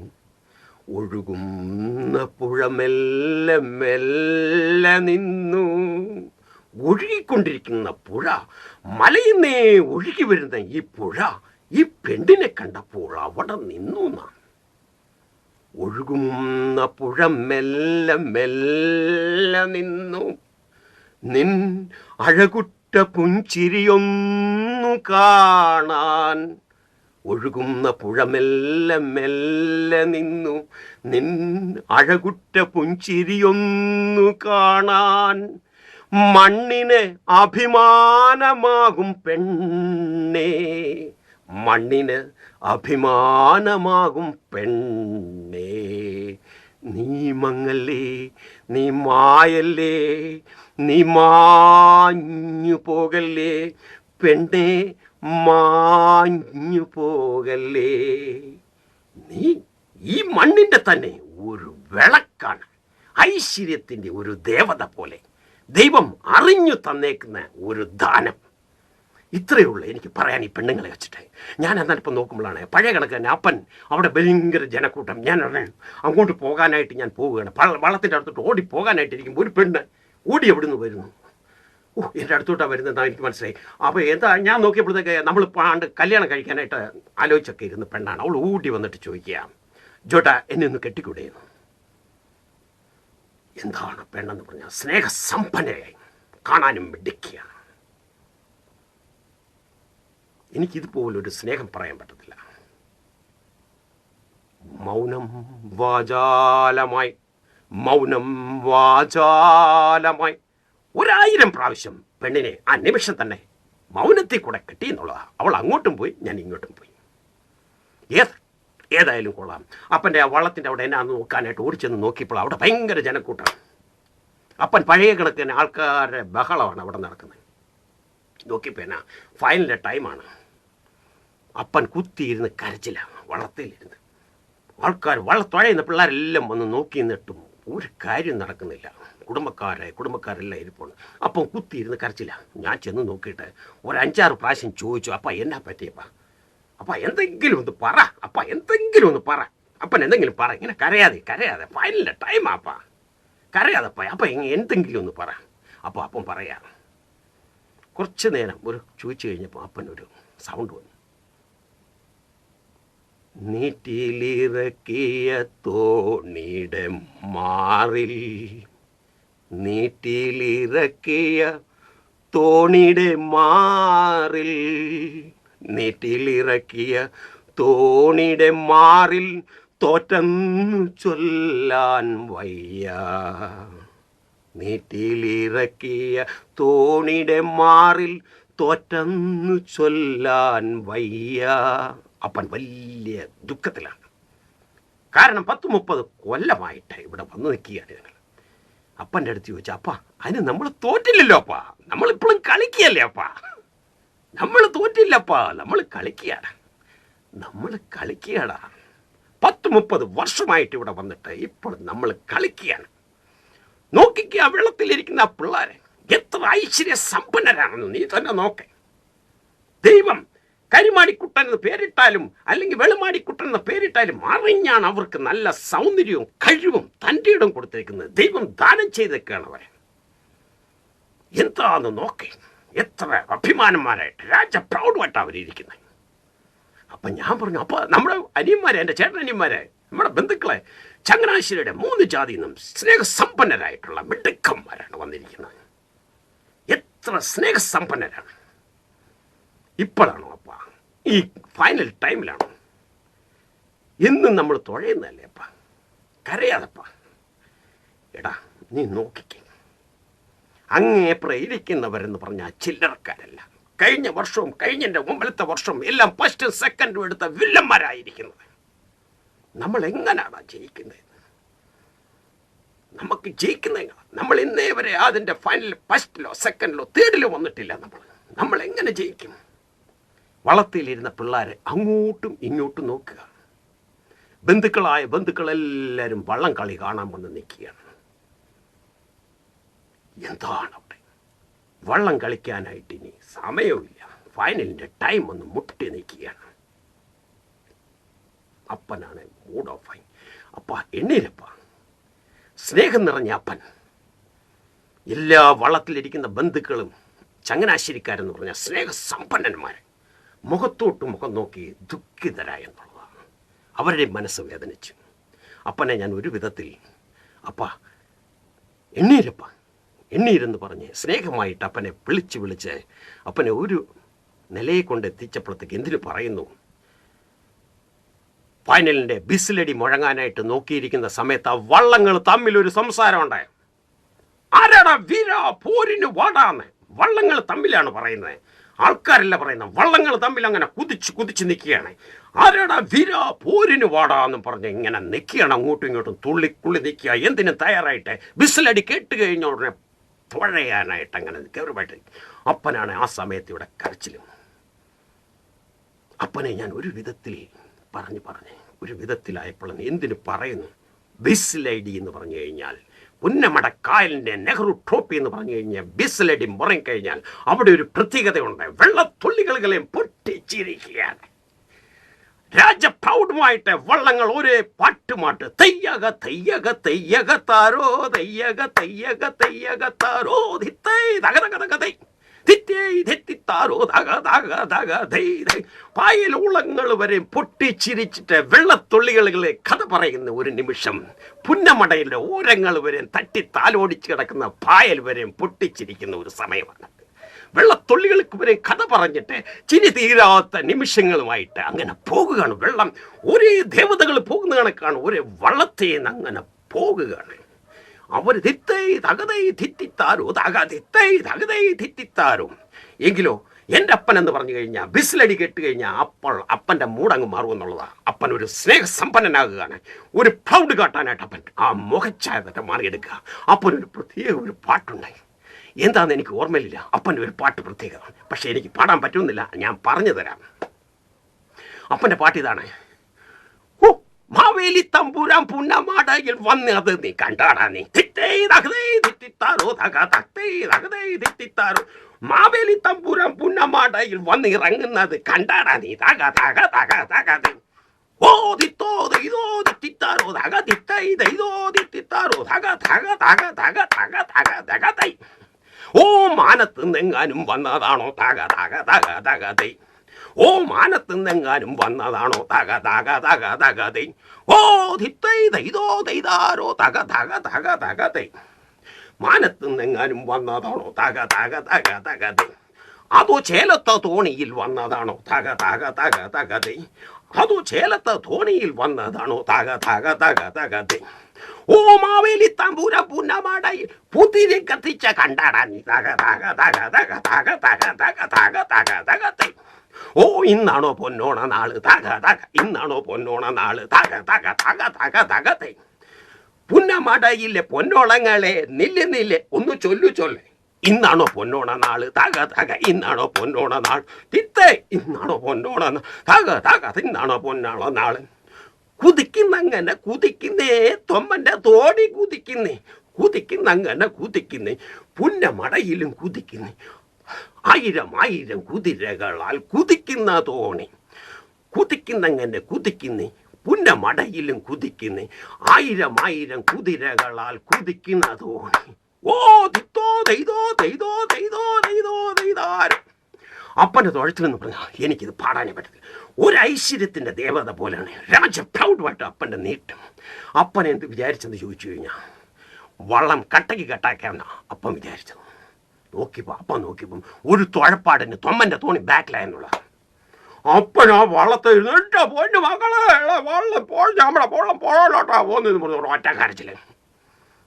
ഒഴുകുന്ന പുഴ മെല്ലെ മെല്ലെ നിന്നു. ഒഴുകിക്കൊണ്ടിരിക്കുന്ന പുഴ, മലയിന്നേ ഒഴുകി വരുന്ന ഈ പുഴ ഈ പെണ്ണിനെ കണ്ടപ്പോൾ അവിടെ നിന്നു നാം. ഒഴുകുന്ന പുഴ മെല്ലെ മെല്ലെ നിന്നു. നിൻ അഴകുറ്റ പുഞ്ചിരിയൊന്നു കാണാൻ. ഒഴുകുന്ന പുഴ മെല്ലെ മെല്ലെ നിന്നു. നിൻ അഴകുറ്റ പുഞ്ചിരിയൊന്നു കാണാൻ. മണ്ണിന് അഭിമാനമാകും പെണ്ണേ, മണ്ണിന് അഭിമാനമാകും പെണ്ണേ. നീ മങ്ങല്ലേ, നീ മായല്ലേ, നീ മാഞ്ഞു പോകല്ലേ പെണ്ണേ, മാഞ്ഞു പോകല്ലേ. നീ ഈ മണ്ണിൻ്റെ തന്നെ ഒരു വിളക്കാണ്, ഐശ്വര്യത്തിൻ്റെ ഒരു ദേവത പോലെ ദൈവം അറിഞ്ഞു തന്നേക്കുന്ന ഒരു ദാനം. ഇത്രയേ ഉള്ളൂ എനിക്ക് പറയാൻ ഈ പെണ്ണുങ്ങളെ വെച്ചിട്ട്. ഞാൻ എന്നാലിപ്പോൾ നോക്കുമ്പോഴാണ് പഴയ കണക്ക് തന്നെ അപ്പൻ അവിടെ ഭയങ്കര ജനക്കൂട്ടം. ഞാൻ അങ്ങോട്ട് പോകാനായിട്ട് ഞാൻ പോവുകയാണ്. വള്ളത്തിൻ്റെ അടുത്തോട്ട് ഓടി പോകാനായിട്ടിരിക്കും. ഒരു പെണ്ണ് ഓടി എവിടുന്ന് വരുന്നു. എൻ്റെ അടുത്തോട്ടാണ് വരുന്നതെന്നാണ് എനിക്ക് മനസ്സിലായി. അപ്പോൾ എന്താ ഞാൻ നോക്കിയപ്പോഴത്തേക്ക് നമ്മൾ പാണ്ട് കല്യാണം കഴിക്കാനായിട്ട് ആലോചിച്ചൊക്കെ ഇരുന്ന പെണ്ണാണ്. അവൾ ഓടി വന്നിട്ട് ചോദിക്കുക, ജോട്ടാ എന്നെ ഒന്ന് കെട്ടിക്കൂടെയെന്ന്. എന്താണ് പെണ്ണെന്ന് പറഞ്ഞാൽ സ്നേഹസമ്പന്നയായി, കാണാനും മിടുക്കിയാണ്. എനിക്കിതുപോലൊരു സ്നേഹം പറയാൻ പറ്റത്തില്ല. മൗനം വാചാലമായി, മൗനം വാചാലമായി 1000 പ്രാവശ്യം പെണ്ണിനെ ആ നിമിഷം തന്നെ മൗനത്തിൽ കൂടെ കിട്ടി എന്നുള്ളതാണ്. അവൾ അങ്ങോട്ടും പോയി, ഞാൻ ഇങ്ങോട്ടും പോയി. ഏതായാലും കൊള്ളാം. അപ്പൻ്റെ ആ വള്ളത്തിൻ്റെ അവിടെ എന്നാന്ന് നോക്കാനായിട്ട് ഓടിച്ചെന്ന് നോക്കിയപ്പോൾ അവിടെ ഭയങ്കര ജനക്കൂട്ടം. അപ്പൻ പഴയ കണക്കിന് ആൾക്കാരുടെ ബഹളമാണ് അവിടെ നടക്കുന്നത്. നോക്കിയപ്പോൾ എന്നാ ഫൈനലിൻ്റെ ടൈമാണ്. അപ്പൻ കുത്തിയിരുന്ന് കരച്ചിലാണ് വള്ളത്തിലിരുന്ന്. ആൾക്കാർ വള്ളത്തുഴയുന്ന പിള്ളേരെല്ലാം വന്ന് നോക്കി നിന്നിട്ടും ഒരു കാര്യം നടക്കുന്നില്ല. കുടുംബക്കാരെല്ലാം ഇരിപ്പുണ്ട്. അപ്പം കുത്തിയിരുന്ന് കരച്ചില്ല. ഞാൻ ചെന്ന് നോക്കിയിട്ട് ഒരു 5-6 പ്രാവശ്യം ചോദിച്ചു, അപ്പ എന്നാ പറ്റിയപ്പാ, അപ്പ എന്തെങ്കിലും ഒന്ന് പറ, അപ്പ എന്തെങ്കിലും ഒന്ന് പറ, അപ്പൻ എന്തെങ്കിലും പറ, ഇങ്ങനെ കരയാതെ ഫൈനലിൻ്റെ ടൈമാപ്പാ, കരയാതെപ്പാ, അപ്പം എന്തെങ്കിലും ഒന്ന് പറ. അപ്പോൾ അപ്പം പറയാം. കുറച്ച് നേരം ഒരു ചോദിച്ചു കഴിഞ്ഞപ്പോൾ അപ്പനൊരു സൗണ്ട് വന്നു. നീട്ടിലിറക്കിയ തോണിയുടെ മാറിൽ, നീട്ടിലിറക്കിയ തോണിയുടെ മാറിൽ, നീട്ടിലിറക്കിയ തോണിയുടെ മാറിൽ തോറ്റെന്നു ചൊല്ലാൻ വയ്യ, നീട്ടിലിറക്കിയ തോണിയുടെ മാറിൽ തോറ്റെന്നു ചൊല്ലാൻ വയ്യ. അപ്പൻ വലിയ ദുഃഖത്തിലാണ്. കാരണം 10-30 കൊല്ലമായിട്ട് ഇവിടെ വന്നു നിൽക്കുകയാണ് ഞങ്ങൾ. അപ്പൻ്റെ അടുത്ത് ചോദിച്ചു, അപ്പ അതിന് നമ്മൾ തോറ്റില്ലല്ലോ അപ്പാ, നമ്മളിപ്പോഴും കളിക്കുകയല്ലേ അപ്പാ, നമ്മൾ തോറ്റില്ലപ്പാ, നമ്മൾ കളിക്കുകയാണ്, 10-30 വർഷമായിട്ട് ഇവിടെ വന്നിട്ട് ഇപ്പോൾ നമ്മൾ കളിക്കുകയാണ്. നോക്കിക്കുക വെള്ളത്തിലിരിക്കുന്ന ആ പിള്ളേരെ എത്ര ഐശ്വര്യ സമ്പന്നരാണെന്ന് നീ തന്നെ നോക്കേ. ദൈവം കരിമാടിക്കുട്ടൻ എന്ന് പേരിട്ടാലും അല്ലെങ്കിൽ വെളുമാടിക്കുട്ടൻ എന്ന് പേരിട്ടാലും അറിഞ്ഞാണ് അവർക്ക് നല്ല സൗന്ദര്യവും കഴിവും തൻ്റെ ഇടം കൊടുത്തിരിക്കുന്നത്. ദൈവം ദാനം ചെയ്തേക്കാണ് അവരെ. എന്താന്ന് നോക്കേ, എത്ര അഭിമാനന്മാരായിട്ട് രാജപ്രൗഢമായിട്ടാണ് അവരിയ്ക്കുന്നത്. അപ്പം ഞാൻ പറഞ്ഞു, അപ്പോൾ നമ്മുടെ അനിയന്മാരെ, എൻ്റെ ചേട്ടനനിയന്മാരെ, നമ്മുടെ ബന്ധുക്കളെ ചങ്ങനാശ്ശേരിയുടെ 3 ജാതിയിൽ നിന്നും സ്നേഹസമ്പന്നരായിട്ടുള്ള മിടുക്കന്മാരാണ് വന്നിരിക്കുന്നത്. എത്ര സ്നേഹസമ്പന്നരാണ്. ഇപ്പോഴാണോ അപ്പ, ഈ ഫൈനൽ ടൈമിലാണോ? എന്നും നമ്മൾ തുഴയുന്നതല്ലേ അപ്പ, കരയാതപ്പ. എടാ നീ നോക്കിക്കേ, അങ്ങേപ്പുറം ഇരിക്കുന്നവരെന്ന് പറഞ്ഞാൽ ചില്ലറക്കാരല്ല. കഴിഞ്ഞ വർഷവും കഴിഞ്ഞതിൻ്റെ മുമ്പിലത്തെ വർഷവും എല്ലാം 1st 2nd എടുത്ത വില്ലന്മാരായിരിക്കുന്നത്. നമ്മൾ എങ്ങനെയാണ് ജയിക്കുന്നത്? നമുക്ക് ജയിക്കുന്നത് നമ്മൾ ഇന്നേ വരെ അതിൻ്റെ ഫൈനൽ 1st 2nd 3rd വന്നിട്ടില്ല. നമ്മൾ എങ്ങനെ ജയിക്കും? വള്ളത്തിലിരുന്ന പിള്ളേരെ അങ്ങോട്ടും ഇങ്ങോട്ടും നോക്കുക. ബന്ധുക്കളെല്ലാവരും വള്ളം കളി കാണാൻ വന്ന് നിൽക്കുകയാണ്. എന്താണ് അവിടെ? വള്ളം കളിക്കാനായിട്ട് ഇനി സമയമില്ല. ഫൈനലിൻ്റെ ടൈം ഒന്ന് മുട്ടി നിൽക്കുകയാണ്. അപ്പനാണ് മൂഡ് ഓഫ് ആയി. അപ്പ എണ്ണീരപ്പ, സ്നേഹം നിറഞ്ഞ അപ്പൻ. എല്ലാ വള്ളത്തിലിരിക്കുന്ന ബന്ധുക്കളും ചങ്ങനാശ്ശേരിക്കാരെന്ന് പറഞ്ഞ സ്നേഹസമ്പന്നന്മാർ മുഖത്തോട്ട് മുഖം നോക്കി ദുഃഖിതരായെന്നുള്ളതാണ്. അവരുടെ മനസ്സ് വേദനിച്ചു. അപ്പനെ ഞാൻ ഒരു വിധത്തിൽ, അപ്പ എണ്ണീരെന്ന് പറഞ്ഞ് സ്നേഹമായിട്ട് അപ്പനെ വിളിച്ച് അപ്പനെ ഒരു നിലയെ കൊണ്ട് എത്തിച്ചപ്പോഴത്തേക്ക് എന്തിനു പറയുന്നു, ഫൈനലിൻ്റെ ബിസിലടി മുഴങ്ങാനായിട്ട് നോക്കിയിരിക്കുന്ന സമയത്ത് ആ വള്ളങ്ങൾ തമ്മിലൊരു സംസാരമുണ്ട്. ആരാടാ വീര, പോരിന് വാടാന്ന്. വള്ളങ്ങൾ തമ്മിലാണ് പറയുന്നത്, ആൾക്കാരല്ല പറയുന്നത്. വള്ളങ്ങൾ തമ്മിൽ അങ്ങനെ കുതിച്ച് നിൽക്കുകയാണ്. ആരാടാ വീര, പോരിന് വാടാന്നും പറഞ്ഞ് ഇങ്ങനെ നിൽക്കുകയാണ്. അങ്ങോട്ടും ഇങ്ങോട്ടും തുള്ളിക്കുള്ളി നിൽക്കുക. എന്തിനും തയ്യാറായിട്ട് ബിസിലടി കേട്ട് കഴിഞ്ഞ ഉടനെ തുഴയാനായിട്ട് അങ്ങനെ ഗൗരവമായിട്ട്. അപ്പനാണ് ആ സമയത്ത് ഇവിടെ കരച്ചിലും. അപ്പനെ ഞാൻ ഒരു വിധത്തിൽ പറഞ്ഞ് ഒരു വിധത്തിലായപ്പോൾ എന്തിനു പറയുന്നു, ബിസിലടി എന്ന് പറഞ്ഞു കഴിഞ്ഞാൽ പുന്നമടക്കായലിൻ്റെ നെഹ്റു ട്രോഫി എന്ന് പറഞ്ഞു കഴിഞ്ഞാൽ ബിസിലടി മുറങ്ങിക്കഴിഞ്ഞാൽ അവിടെ ഒരു പ്രത്യേകതയുണ്ട്. വെള്ളത്തുള്ളികളെയും പൊട്ടിച്ചിരിക്കുകയാണ്. രാജപ്രൗഢമായിട്ട് വള്ളങ്ങൾ ഒരേ പാട്ടുമാട്ട്. തെയ്യക തെയ്യക തെയ്യക താരോ തെയ്യക തെയ്യക തെയ്യക താരോ ധിത്തൈ തകതകതകതൈ ധിത്തൈ ധിത്തിത്താരോ തക തക തക ദൈ ദൈ. പായലുളങ്ങൾ വരെ പൊട്ടിച്ചിരിച്ചിട്ട് വെള്ളത്തുള്ളികളെ കഥ പറയുന്ന ഒരു നിമിഷം. പുന്നമടയിലെ ഓരങ്ങൾ വരെ തട്ടി താലോടിച്ച് കിടക്കുന്ന പായൽ വരെയും പൊട്ടിച്ചിരിക്കുന്ന ഒരു സമയമാണ്. വെള്ളത്തുള്ളികൾക്ക് വരെ കഥ പറഞ്ഞിട്ട് ചിരി തീരാത്ത നിമിഷങ്ങളുമായിട്ട് അങ്ങനെ പോകുകയാണ്. വെള്ളം ഒരേ ദേവതകൾ പോകുന്ന കണക്കാണ്. ഒരേ വള്ളത്തെ അങ്ങനെ പോകുകയാണ്. അവർ തിത്തൈ തകതൈ ധിത്തിത്താരോ തക തിത്തൈ തകതൈ ധിത്തിത്താരോ. എങ്കിലോ എൻ്റെ അപ്പൻ എന്ന് പറഞ്ഞു കഴിഞ്ഞാൽ ബിസിലടി കേട്ട് കഴിഞ്ഞാൽ അപ്പോൾ അപ്പൻ്റെ മൂടങ്ങ് മാറുമെന്നുള്ളതാണ്. അപ്പൻ ഒരു സ്നേഹസമ്പന്നനാകുകയാണ്. ഒരു പ്രൗഡ് കാട്ടാനായിട്ട് അപ്പൻ ആ മുഖച്ഛായ തന്നെ മാറിയെടുക്കുക. അപ്പനൊരു പ്രത്യേക ഒരു പാട്ടുണ്ടായി. എന്താണെന്ന് എനിക്ക് ഓർമ്മയില്ല. അപ്പൻ്റെ ഒരു പാട്ട് പ്രത്യേകമാണ്. പക്ഷേ എനിക്ക് പാടാൻ പറ്റുന്നില്ല. ഞാൻ പറഞ്ഞു തരാം. അപ്പൻ്റെ പാട്ട് ഇതാണ്. ഓ മാവേലി തമ്പുരാൻ പുന്നമാടയിൽ വന്നത് നീ കണ്ടാടാ നീ. മാവേലി തമ്പുരാൻ പുന്നമാടയിൽ വന്നിറങ്ങുന്നത് കണ്ടാടാ നീ. ഓ തിത്തോ ഇതോ തിത്താരോ തക തിത്തൈ ഇതോ തിത്താരോ തക തക തക തക തക തക തക തൈ. ഓ മാനത്ത് നിന്നെങ്ങാനും വന്നതാണോ തക തക തക തക തൈ. ഓ മാനത്ത് നിന്നെങ്ങാനും വന്നതാണോ തക തക തക തക തൈ. ഓ തിത്തൈ ഇതോ തൈതാരോ തക തക തക തക തൈ. മാനത്ത് നിന്നെങ്ങാനും വന്നതാണോ തക തക തക തക തൈ. അതോ ചേലത്ത തോണിയിൽ വന്നതാണോ തക തക തക തക തൈ. അതോ ചേലത്ത തോണിയിൽ വന്നതാണോ തക തക തക തക തൈ. ഓ മാവേലി തമ്പുര പുന്നമാടയിൽ പുതിരി കത്തിച്ച കണ്ടാടാ നീ. തക തക തക തക തക തക തക തക തക തക തൈ. ഓ ഇന്നാണോ പൊന്നോണ നാള് തക തക. ഇന്നാണോ പൊന്നോണ നാള് തക തക തക തക തക തൈ. പുന്നമടയിലെ പൊന്നോളങ്ങളെ നില്ല് നില്ല് ഒന്ന് ചൊല്ലു ചൊല്ലേ. ഇന്നാണോ പൊന്നോണ നാള് തക തക. ഇന്നാണോ പൊന്നോണ നാൾ തിത്തേ. ഇന്നാണോ പൊന്നോണ തക തക. ഇന്നാണോ പൊന്നോണ നാള്. കുതിക്കുന്നങ്ങനെ കുതിക്കുന്നേ തൊമ്മൻ്റെ തോണി കുതിക്കുന്നേ. കുതിക്കുന്നങ്ങനെ കുതിക്കുന്നേ പുന്നമടയിലും കുതിക്കുന്നേ. ആയിരം ആയിരം കുതിരകളാൽ കുതിക്കുന്ന തോണി. കുതിക്കുന്നങ്ങനെ കുതിക്കുന്നേ പുന്നമടയിലും കുതിക്കുന്നേ. ആയിരം ആയിരം കുതിരകളാൽ കുതിക്കുന്ന തോണി. ഓ തിത്തോ തെയ്തോ തെയ്തോ തെയ്തോ തെയ്തോ തെയ്താരം. അപ്പൻ്റെ തുഴച്ചിലെന്ന് പറഞ്ഞാൽ എനിക്കിത് പാടാനേ പറ്റത്തില്ല. ഒരു ഐശ്വര്യത്തിൻ്റെ ദേവത പോലെയാണ് രാജ പ്രൗഡുമായിട്ട് അപ്പൻ്റെ നീട്ടം. അപ്പൻ എന്ത് വിചാരിച്ചെന്ന് ചോദിച്ചു കഴിഞ്ഞാൽ വള്ളം കട്ടയ്ക്ക് കട്ടാക്കാമെന്നാ അപ്പം വിചാരിച്ചത്. നോക്കിയപ്പോൾ അപ്പം നോക്കിയപ്പം ഒരു തുഴപ്പാടിന് തൊമ്മൻ്റെ തോണി ബാക്കിലായെന്നുള്ള. അപ്പൻ ആ വള്ളത്തെ എൻ്റെ പൊന്നു മകളെ വള്ളം നമ്മുടെ വള്ളം പുഴയിലോട്ടാ പോകുന്നതെന്ന് പറഞ്ഞു ഒറ്റ കരച്ചില്.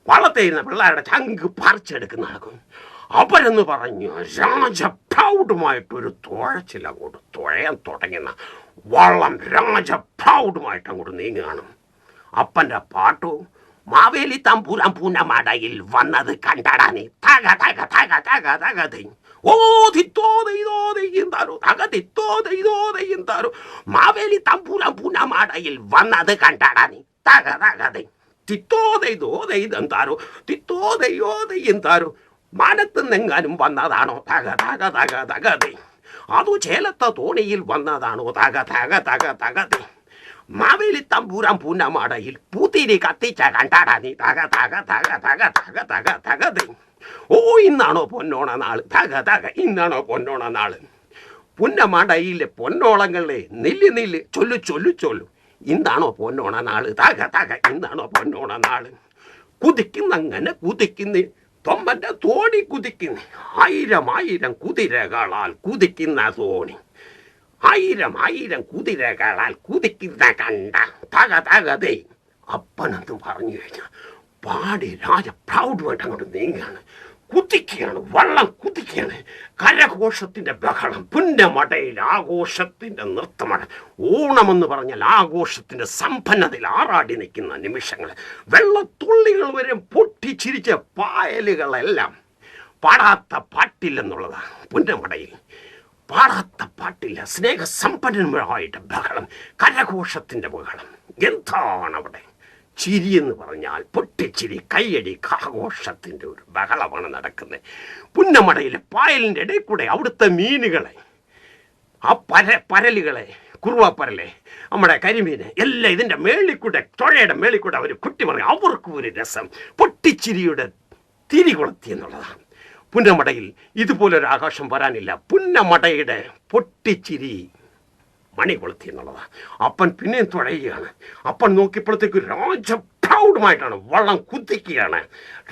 വള്ളത്തെ ഇരുന്ന പിള്ളേരുടെ ചങ്ക് പറിച്ചെടുക്കുന്ന നടക്കും. അവരെന്ന് പറഞ്ഞു രാജ പ്രൗഡുമായിട്ടൊരു തുഴച്ചിൽ അങ്ങോട്ട് തുഴയാൻ തുടങ്ങുന്ന വള്ളം രാജ പ്രൗഡുമായിട്ട് അങ്ങോട്ട് നീങ്ങുകയാണ്. അപ്പൻ്റെ പാട്ടു മാവേലി തമ്പുരാൻ പുന്നമടയിൽ വന്നത് കണ്ടടാ നീ. തക തക തക തക തക തൈ. ഓ തിത്തോ തെയ്തോ തെയ്യും താരോ തക തിത്തോ തെയ്തോ തെയ്യും താരോ. മാവേലി തമ്പുരാൻ പുന്നമടയിൽ വന്നത് കണ്ടടാ നീ. തക തക തൈ. തിത്തോ തെയ്തോ തെയ്തം താരോ തിത്തോ തെയ്യോ തെയ്യും താരോ. മാനത്ത് നിന്നെങ്ങാനും വന്നതാണോ തക തക തക തക തൈ. അതോ ചേലത്ത തോണിയിൽ വന്നതാണോ തക തക തക തക തൈ. മാവേലി തമ്പുരാൻ പുന്നമടയിൽ പൂത്തിരി കത്തിച്ച കണ്ടാടാ നീ. തക തക തക തക തക തക തക തൈ. ഓ ഇന്നാണോ പൊന്നോണ നാള് തക തക. ഇന്നാണോ പൊന്നോണ നാള്. പുന്നമടയിലെ പൊന്നോളങ്ങളെ നില്ല് നില്ല് ചൊല്ലു ചൊല്ലു ചൊല്ലു. ഇന്നാണോ പൊന്നോണ നാള് തക തക. ഇന്നാണോ പൊന്നോണ നാള്. കുതിക്കുന്നങ്ങനെ കുതിക്കുന്നേ തൊമ്മൻ്റെ തോണി കുതിക്കുന്നേ. ആയിരം ആയിരം കുതിരകളാൽ കുതിക്കുന്ന തോണി. ആയിരം ആയിരം കുതിരകളാൽ കുതിക്കുന്ന കണ്ട തക തക തൈ. അപ്പനെന്ന് പറഞ്ഞു കഴിഞ്ഞാൽ പാടി രാജ പ്രൗഡുമായിട്ട് അങ്ങോട്ട് നീങ്ങുകയാണ്. കുതിക്കുകയാണ്. വള്ളം കുതിക്കുകയാണ്. കരഘോഷത്തിൻ്റെ ബഹളം. പുന്നമടയിൽ ആഘോഷത്തിൻ്റെ നൃത്തമാണ്. ഓണമെന്ന് പറഞ്ഞാൽ ആഘോഷത്തിൻ്റെ സമ്പന്നതയിൽ ആറാടി നിൽക്കുന്ന നിമിഷങ്ങൾ. വെള്ളത്തുള്ളികൾ വരെ പൊട്ടിച്ചിരിച്ച പായലുകളെല്ലാം പാടാത്ത പാട്ടില്ലെന്നുള്ളതാണ്. പുന്നമടയിൽ പാടാത്ത പാട്ടില്ല. സ്നേഹസമ്പന്നമായിട്ട് ബഹളം. കരഘോഷത്തിൻ്റെ ബഹളം. എന്താണ് അവിടെ? ചിരി എന്ന് പറഞ്ഞാൽ പൊട്ടിച്ചിരി, കയ്യടി, ആഘോഷത്തിൻ്റെ ഒരു ബഹളമാണ് നടക്കുന്നത്. പുന്നമടയിലെ പായലിൻ്റെ ഇടയിൽ കൂടെ അവിടുത്തെ മീനുകളെ, ആ പരലുകളെ, കുറുവപ്പരലെ, നമ്മുടെ കരിമീന് എല്ലാം ഇതിൻ്റെ മേളിക്കൂടെ, തുഴയുടെ മേളിക്കൂടെ അവർ കുട്ടിമറി. അവർക്കും ഒരു രസം. പൊട്ടിച്ചിരിയുടെ തിരി കൊളുത്തി എന്നുള്ളതാണ്. പുന്നമടയിൽ ഇതുപോലൊരു ആഘോഷം വരാനില്ല. പുന്നമടയുടെ പൊട്ടിച്ചിരി മണി കൊളുത്തി എന്നുള്ളതാണ്. അപ്പൻ പിന്നെയും തുഴയുകയാണ്. അപ്പൻ നോക്കിയപ്പോഴത്തേക്ക് രാജ പ്രൗഡുമായിട്ടാണ് വള്ളം കുതിക്കുകയാണ്.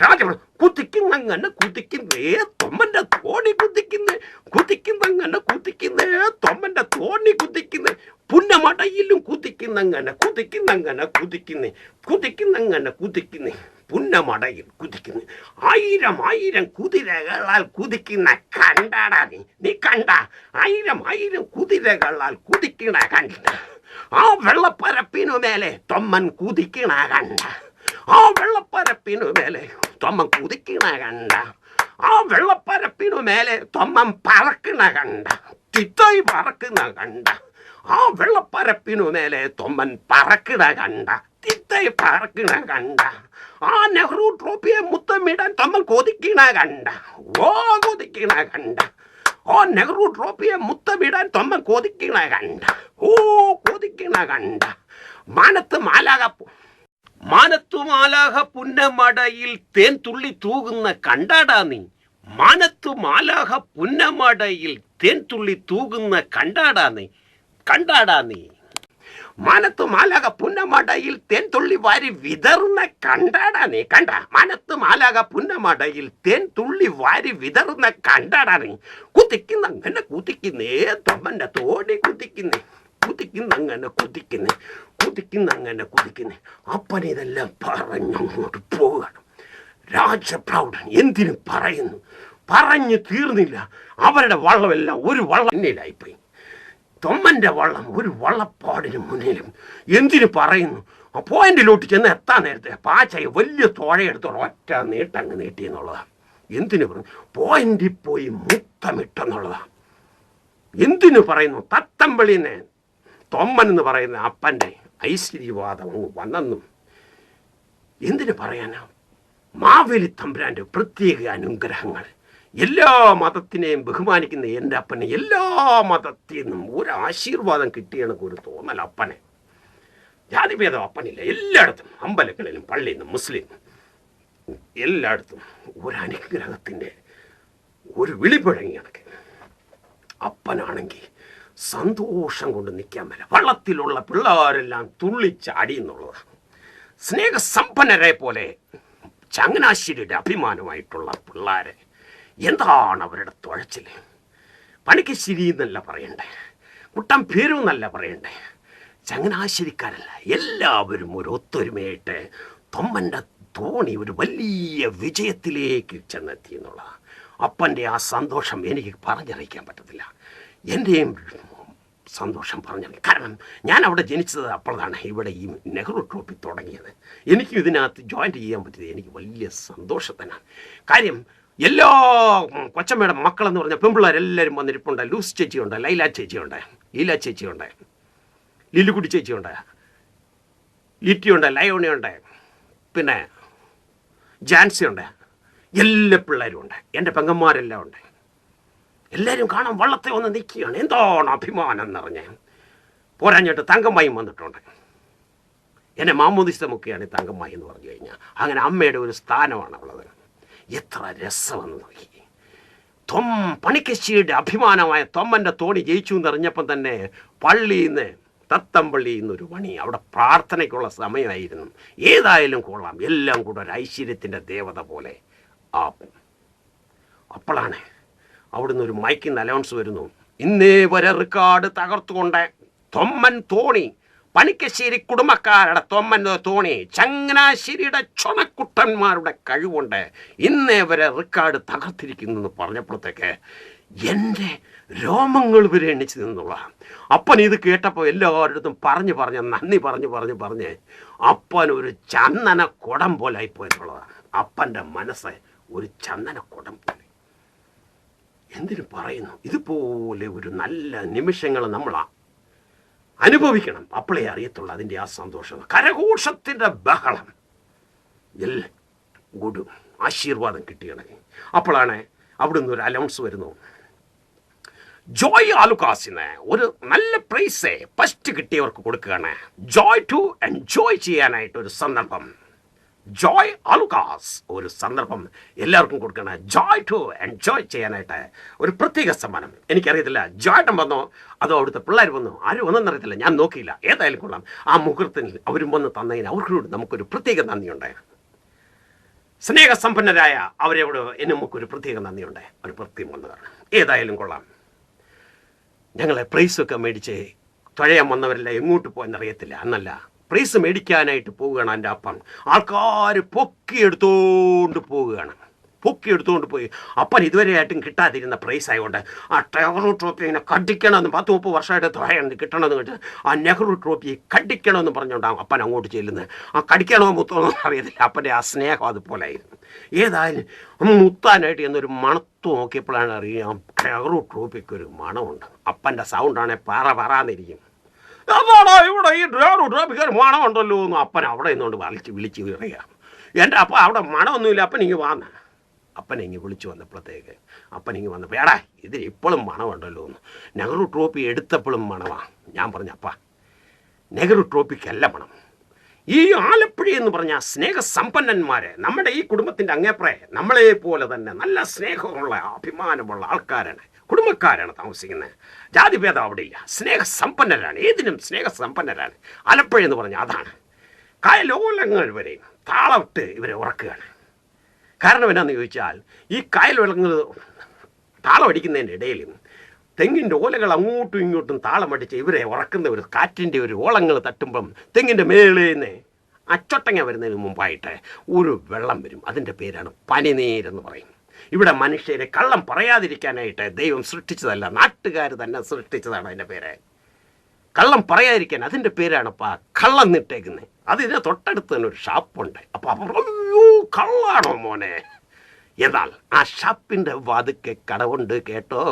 രാജ കുതിക്കുന്നങ്ങനെ കുതിക്കുന്നേ തൊമ്മൻ്റെ തോണി കുതിക്കുന്നേ. കുതിക്കുന്നങ്ങനെ കുതിക്കുന്നേ തൊമ്മൻ്റെ തോണി കുതിക്കുന്നേ. പുന്നമടയിലും കുതിക്കുന്നങ്ങനെ കുതിക്കുന്നങ്ങനെ കുതിക്കുന്നേ. കുതിക്കുന്നങ്ങനെ കുതിക്കുന്നേ. പുന്നമടയിൽ കുതിക്കുന്നു. ആയിരം ആയിരം കുതിരകളാൽ കുതിക്കുന്ന കണ്ടാടാ നീ കണ്ട? ആയിരം ആയിരം കുതിരകളാൽ കുതിക്കണ കണ്ട? ആ വെള്ളപ്പരപ്പിനു മേലെ തൊമ്മൻ കുതിക്കണ കണ്ട? ആ വെള്ളപ്പരപ്പിനു മേലെ തൊമ്മൻ കുതിക്കണ കണ്ട? ആ വെള്ളപ്പരപ്പിനു മേലെ തൊമ്മൻ പറക്കണ കണ്ട? തിത്തൈ പറക്കുന്ന കണ്ട? ആ വെള്ളപ്പരപ്പിനു മേലെ തൊമ്മൻ പറക്കണ കണ്ട? തിത്തൈ പറക്കണ കണ്ട? ആ നെഹ്റു ട്രോഫിയെ മുത്തമിടാൻ തൊമ്മൻ കൊതിക്കണ കണ്ട? ഓ കൊതിക്കണ കണ്ട? ഓ നെഹ്റു ട്രോഫിയെ മുത്തമിടാൻ തൊമ്മൻ കൊതിക്കണ കണ്ട? ഓ കൊതിക്കണ കണ്ട? മാനത്തുമാലാഹ പുന്നമടയിൽ തേൻ തുള്ളി തൂകുന്ന കണ്ടാടാ നീ? മാനത്തുമാലാഹ പുന്നമടയിൽ തേൻ തുള്ളി തൂകുന്ന കണ്ടാടാ നീ? മാനത്തുമാലാഹ പുന്നമടയിൽ തേൻ തുള്ളി വാരി വിതറുന്ന കണ്ടാടാ നീ? കണ്ട? മാനത്തുമാലാഹ പുന്നമടയിൽ തേൻ തുള്ളി വാരി വിതറുന്ന കണ്ടാടാ നീ? കുതിക്കുന്നങ്ങനെ കുതിക്കുന്നേ തൊമ്മന്റെ തോണി കുതിക്കുന്നേ, കുതിക്കുന്നങ്ങനെ കുതിക്കുന്നേ. അപ്പനിതെല്ലാം പറഞ്ഞങ്ങോട്ട് പോകണം. രാജപ്രൗഢൻ എന്തിനു പറയുന്നു? പറഞ്ഞു തീർന്നില്ല. അവരുടെ വള്ളമെല്ലാം ഒരു വള്ളന്നിലായിപ്പോയി. തൊമ്മന്റെ വള്ളം ഒരു വള്ളപ്പാടിന് മുന്നിലും. എന്തിനു പറയുന്നു? ആ പോയിന്റിലോട്ട് ചെന്ന് എത്താൻ നേരത്തെ പാച്ചയെ വലിയ തോഴയെടുത്തോളം ഒറ്റ നീട്ടങ്ങ് നീട്ടി എന്നുള്ളതാണ്. എന്തിനു പറഞ്ഞു? പോയിന്റിൽ പോയി മുത്തമിട്ടെന്നുള്ളതാണ്. എന്തിനു പറയുന്നു? തത്തമ്പളിനെ തൊമ്മൻ എന്ന് പറയുന്ന അപ്പൻ്റെ ഐശ്വര്യവാദം വന്നെന്നും. എന്തിനു പറയാനാ? മാവേലി തമ്പുരാൻ്റെ പ്രത്യേക അനുഗ്രഹങ്ങൾ. എല്ലാ മതത്തിനെയും ബഹുമാനിക്കുന്ന എൻ്റെ അപ്പനെ എല്ലാ മതത്തിൽ നിന്നും ഒരു ആശീർവാദം കിട്ടിയെന്നൊക്കെ ഒരു തോന്നൽ അപ്പനെ. ജാതിഭേദം അപ്പനില്ല. എല്ലായിടത്തും അമ്പലങ്ങളിലും പള്ളിയിൽ നിന്നും മുസ്ലിം എല്ലായിടത്തും ഒരു അനുഗ്രഹത്തിൻ്റെ ഒരു വിളിപ്പഴങ്ങി കണക്ക്. അപ്പനാണെങ്കിൽ സന്തോഷം കൊണ്ട് നിൽക്കാൻ പറ്റില്ല. വള്ളത്തിലുള്ള പിള്ളേരെല്ലാം തുള്ളിച്ചാടി എന്നുള്ളതാണ്. സ്നേഹസമ്പന്നരെ പോലെ ചങ്ങനാശ്ശേരിയുടെ അഭിമാനമായിട്ടുള്ള പിള്ളേരെ എന്താണ് അവരുടെ തുഴച്ചിൽ? പണിക്കശ്ശേരി എന്നല്ല പറയണ്ടേ, കുട്ടം പേരും എന്നല്ല പറയണ്ടേ, ചങ്ങനാശ്ശേരിക്കാരല്ല, എല്ലാവരും ഒരു ഒത്തൊരുമയായിട്ട് തൊമ്മൻ്റെ തോണി ഒരു വലിയ വിജയത്തിലേക്ക് ചെന്നെത്തി എന്നുള്ളതാണ്. അപ്പൻ്റെ ആ സന്തോഷം എനിക്ക് പറഞ്ഞറിയിക്കാൻ പറ്റത്തില്ല. എൻ്റെയും സന്തോഷം പറഞ്ഞറിയിക്കും. കാരണം ഞാൻ അവിടെ ജനിച്ചത് അപ്പോഴാണ് ഇവിടെ ഈ നെഹ്റു ട്രോഫി തുടങ്ങിയത്. എനിക്ക് ഇതിനകത്ത് ജോയിൻ ചെയ്യാൻ പറ്റിയത് എനിക്ക് വലിയ സന്തോഷത്തിനാണ്. കാര്യം എല്ലാ കൊച്ചമ്മയുടെ മക്കളെന്ന് പറഞ്ഞാൽ പെൺപിള്ളേരെല്ലാവരും വന്നിരിപ്പുണ്ട്. ലൂസ് ചേച്ചിയുണ്ട്, ലൈല ചേച്ചിയുണ്ട്, ലീല ചേച്ചിയുണ്ട്, ലില്ലുകുട്ടി ചേച്ചിയുണ്ട്, ലിറ്റിയുണ്ട്, ലയോണിയുണ്ട്, പിന്നെ ജാൻസിയുണ്ട്. എല്ലാ പിള്ളേരും ഉണ്ട്. എൻ്റെ പെങ്ങന്മാരെല്ലാം ഉണ്ട്. എല്ലാവരും കാണാൻ വള്ളത്തെ വന്ന് നിൽക്കുകയാണ്. എന്താണ് അഭിമാനം എന്നറിഞ്ഞ്. പോരാഞ്ഞിട്ട് തങ്കമ്മായും വന്നിട്ടുണ്ട്. എന്നെ മാമോദിസ മുക്കിയാണ് തങ്കമ്മായി എന്ന് പറഞ്ഞു കഴിഞ്ഞാൽ. അങ്ങനെ അമ്മയുടെ ഒരു സ്ഥാനമാണ് ഉള്ളത്. എത്ര രസമെന്ന് നോക്കി. പണിക്കശ്ശേരിയുടെ അഭിമാനമായ തൊമ്മൻ്റെ തോണി ജയിച്ചു എന്നറിഞ്ഞപ്പം തന്നെ പള്ളിയിൽ നിന്ന് തത്തമ്പള്ളിയിൽ നിന്നൊരു പണി അവിടെ പ്രാർത്ഥനയ്ക്കുള്ള സമയമായിരുന്നു. ഏതായാലും കൊള്ളാം, എല്ലാം കൂടെ ഒരു ഐശ്വര്യത്തിൻ്റെ ദേവത പോലെ. അപ്പോഴാണ് അവിടുന്ന് ഒരു മൈക്കിന്ന് അനൗൺസ് വരുന്നു. ഇന്നേ വരെ റെക്കോർഡ് തകർത്തുകൊണ്ട് തൊമ്മൻ തോണി, പണിക്കശ്ശേരി കുടുംബക്കാരുടെ തൊമ്മൻ തോണി, ചങ്ങനാശ്ശേരിയുടെ ചുണക്കുട്ടന്മാരുടെ കഴിവുണ്ട് ഇന്നേ വരെ റെക്കോർഡ് തകർത്തിരിക്കുന്നു എന്ന് പറഞ്ഞപ്പോഴത്തേക്ക് എൻ്റെ രോമങ്ങൾ വരെ എണ്ണിച്ച് നിന്നുള്ളതാണ്. അപ്പൻ ഇത് കേട്ടപ്പോൾ എല്ലാവരുടെ പറഞ്ഞ് നന്ദി പറഞ്ഞ് അപ്പൻ ഒരു ചന്ദന കുടം പോലെ ആയിപ്പോയെന്നുള്ളതാണ്. അപ്പൻ്റെ മനസ്സ് ഒരു ചന്ദന കുടം പോലെ. എന്തിനു പറയുന്നു? ഇതുപോലെ ഒരു നല്ല നിമിഷങ്ങൾ നമ്മൾ അനുഭവിക്കണം. അപ്പോഴേ അറിയത്തുള്ളൂ അതിൻ്റെ ആ സന്തോഷം. കരഘോഷത്തിൻ്റെ ബഹളം എല്ലാം കൂടി ആശീർവാദം കിട്ടിയണേ. അപ്പോഴാണ് അവിടുന്ന് ഒരു അനൗൺസ് വരുന്നു. ജോയ് ആലുക്കാസിന് ഒരു നല്ല പ്രൈസ് ഫസ്റ്റ് കിട്ടിയവർക്ക് കൊടുക്കുകയാണ്. ജോയ് ടു എൻജോയ് ചെയ്യാനായിട്ടൊരു സന്ദർഭം. ജോയ് ആലുക്കാസ് ഒരു സന്ദർഭം എല്ലാവർക്കും കൊടുക്കണം. ജോയ് ടു എൻജോയ് ചെയ്യാനായിട്ട് ഒരു പ്രത്യേക സമ്മാനം. എനിക്കറിയത്തില്ല ജോയ്ട്ടം വന്നോ അതോ അവിടുത്തെ പിള്ളേർ വന്നോ, ആരും ഒന്നെന്നറിയത്തില്ല, ഞാൻ നോക്കിയില്ല. ഏതായാലും കൊള്ളാം, ആ മുഹൂർത്തത്തിൽ അവരും വന്ന് തന്നതിന് അവർക്കോട് നമുക്കൊരു പ്രത്യേക നന്ദിയുണ്ട്. സ്നേഹസമ്പന്നരായ അവരോട് നമുക്കൊരു പ്രത്യേക നന്ദിയുണ്ട്. ഒരു പ്രത്യേകം വന്നവർ ഏതായാലും കൊള്ളാം. ഞങ്ങളെ പ്രൈസൊക്കെ മേടിച്ച് തുഴയാൻ വന്നവരെല്ലാം എങ്ങോട്ട് പോയെന്നറിയത്തില്ല. എന്നല്ല, പ്രൈസ് മേടിക്കാനായിട്ട് പോവുകയാണ് എൻ്റെ അപ്പൻ. ആൾക്കാർ പൊക്കിയെടുത്തോണ്ട് പോയി. അപ്പൻ ഇതുവരെയായിട്ടും കിട്ടാതിരുന്ന പ്രൈസ് ആയതുകൊണ്ട് ആ നെഹ്റു ട്രോഫി ഇങ്ങനെ കടിക്കണമെന്ന് 10-30 വർഷമായിട്ട് തുഴയുണ്ട് കിട്ടണമെന്ന് വെച്ചാൽ ആ നെഹ്റു ട്രോഫി കടിക്കണമെന്ന് പറഞ്ഞുകൊണ്ടാണ് അപ്പൻ അങ്ങോട്ട് ചെല്ലുന്നത്. ആ കടിക്കണോ മുത്തണോ അറിയത്തില്ല, അപ്പൻ്റെ ആ സ്നേഹം അതുപോലെ ആയിരുന്നു. ഏതായാലും മുത്താനായിട്ട് എന്നൊരു മണത്ത് നോക്കിയപ്പോഴാണ് അറിയാം നെഹ്റു ട്രോഫിക്ക് ഒരു മണമുണ്ട്. അപ്പൻ്റെ സൗണ്ടാണെ പറയാന്നിരിക്കും. അതാണോ ഇവിടെ ഈ നെഹ്റു ട്രോഫിക്ക് ഒരു മണമുണ്ടല്ലോ എന്ന് അപ്പൻ അവിടെ നിന്നുകൊണ്ട് വിളിച്ച് കയറിയാം. എൻ്റെ അപ്പം അവിടെ മണമൊന്നുമില്ല, അപ്പൻ ഇങ്ങ് വാങ്ങ. അപ്പനെ ഇങ്ങ് വിളിച്ചു വന്നപ്പോഴത്തേക്ക് അപ്പനിങ്ങ് വന്നപ്പോൾ എടാ ഇതിന് ഇപ്പോഴും മണമുണ്ടല്ലോ എന്ന്. നെഹ്റു ട്രോഫി എടുത്തപ്പോഴും മണമാണ്. ഞാൻ പറഞ്ഞപ്പാ നെഹ്റു ട്രോഫിക്കല്ല മണം. ഈ ആലപ്പുഴ എന്ന് പറഞ്ഞാൽ സ്നേഹസമ്പന്നന്മാരെ, നമ്മുടെ ഈ കുടുംബത്തിൻ്റെ അങ്ങേപ്പുറേ നമ്മളെ പോലെ തന്നെ നല്ല സ്നേഹമുള്ള അഭിമാനമുള്ള ആൾക്കാരാണ്, കുടുംബക്കാരാണ് താമസിക്കുന്നത്. ജാതിഭേദം അവിടെ ഇല്ല, സ്നേഹസമ്പന്നരാണ്, ഏതിനും സ്നേഹസമ്പന്നരാണ്. ആലപ്പുഴ എന്ന് പറഞ്ഞാൽ അതാണ്. കായലോലങ്ങൾ വരെയും താളമിട്ട് ഇവരെ ഉറക്കുകയാണ്. കാരണം എന്നാന്ന് ചോദിച്ചാൽ ഈ കായൽ വെള്ളങ്ങൾ താളമടിക്കുന്നതിൻ്റെ ഇടയിൽ തെങ്ങിൻ്റെ ഓലകൾ അങ്ങോട്ടും ഇങ്ങോട്ടും താളമടിച്ച് ഇവരെ ഉറക്കുന്ന ഒരു കാറ്റിൻ്റെ ഒരു ഓളങ്ങൾ തട്ടുമ്പം തെങ്ങിൻ്റെ മേളേന്ന് അച്ചൊട്ടങ്ങ വരുന്നതിന് മുമ്പായിട്ട് ഒരു വെള്ളം വരും. അതിൻ്റെ പേരാണ് പനിനീരെന്ന് പറയും. ഇവിടെ മനുഷ്യരെ കള്ളം പറയാതിരിക്കാനായിട്ട് ദൈവം സൃഷ്ടിച്ചതല്ല, നാട്ടുകാർ തന്നെ സൃഷ്ടിച്ചതാണ് അതിൻ്റെ പേര്. കള്ളം പറയാതിരിക്കാൻ അതിൻ്റെ പേരാണ് കള്ളം നിട്ടേക്കുന്നത്. അതിന് തൊട്ടടുത്ത് തന്നെ ഒരു ഷാപ്പുണ്ട്. അപ്പോൾ അയ്യോ കള്ളാണോ മോനെ? എന്നാൽ ആ ഷാപ്പിൻ്റെ വാതിക്കെ കടവുണ്ട് കേട്ടോ.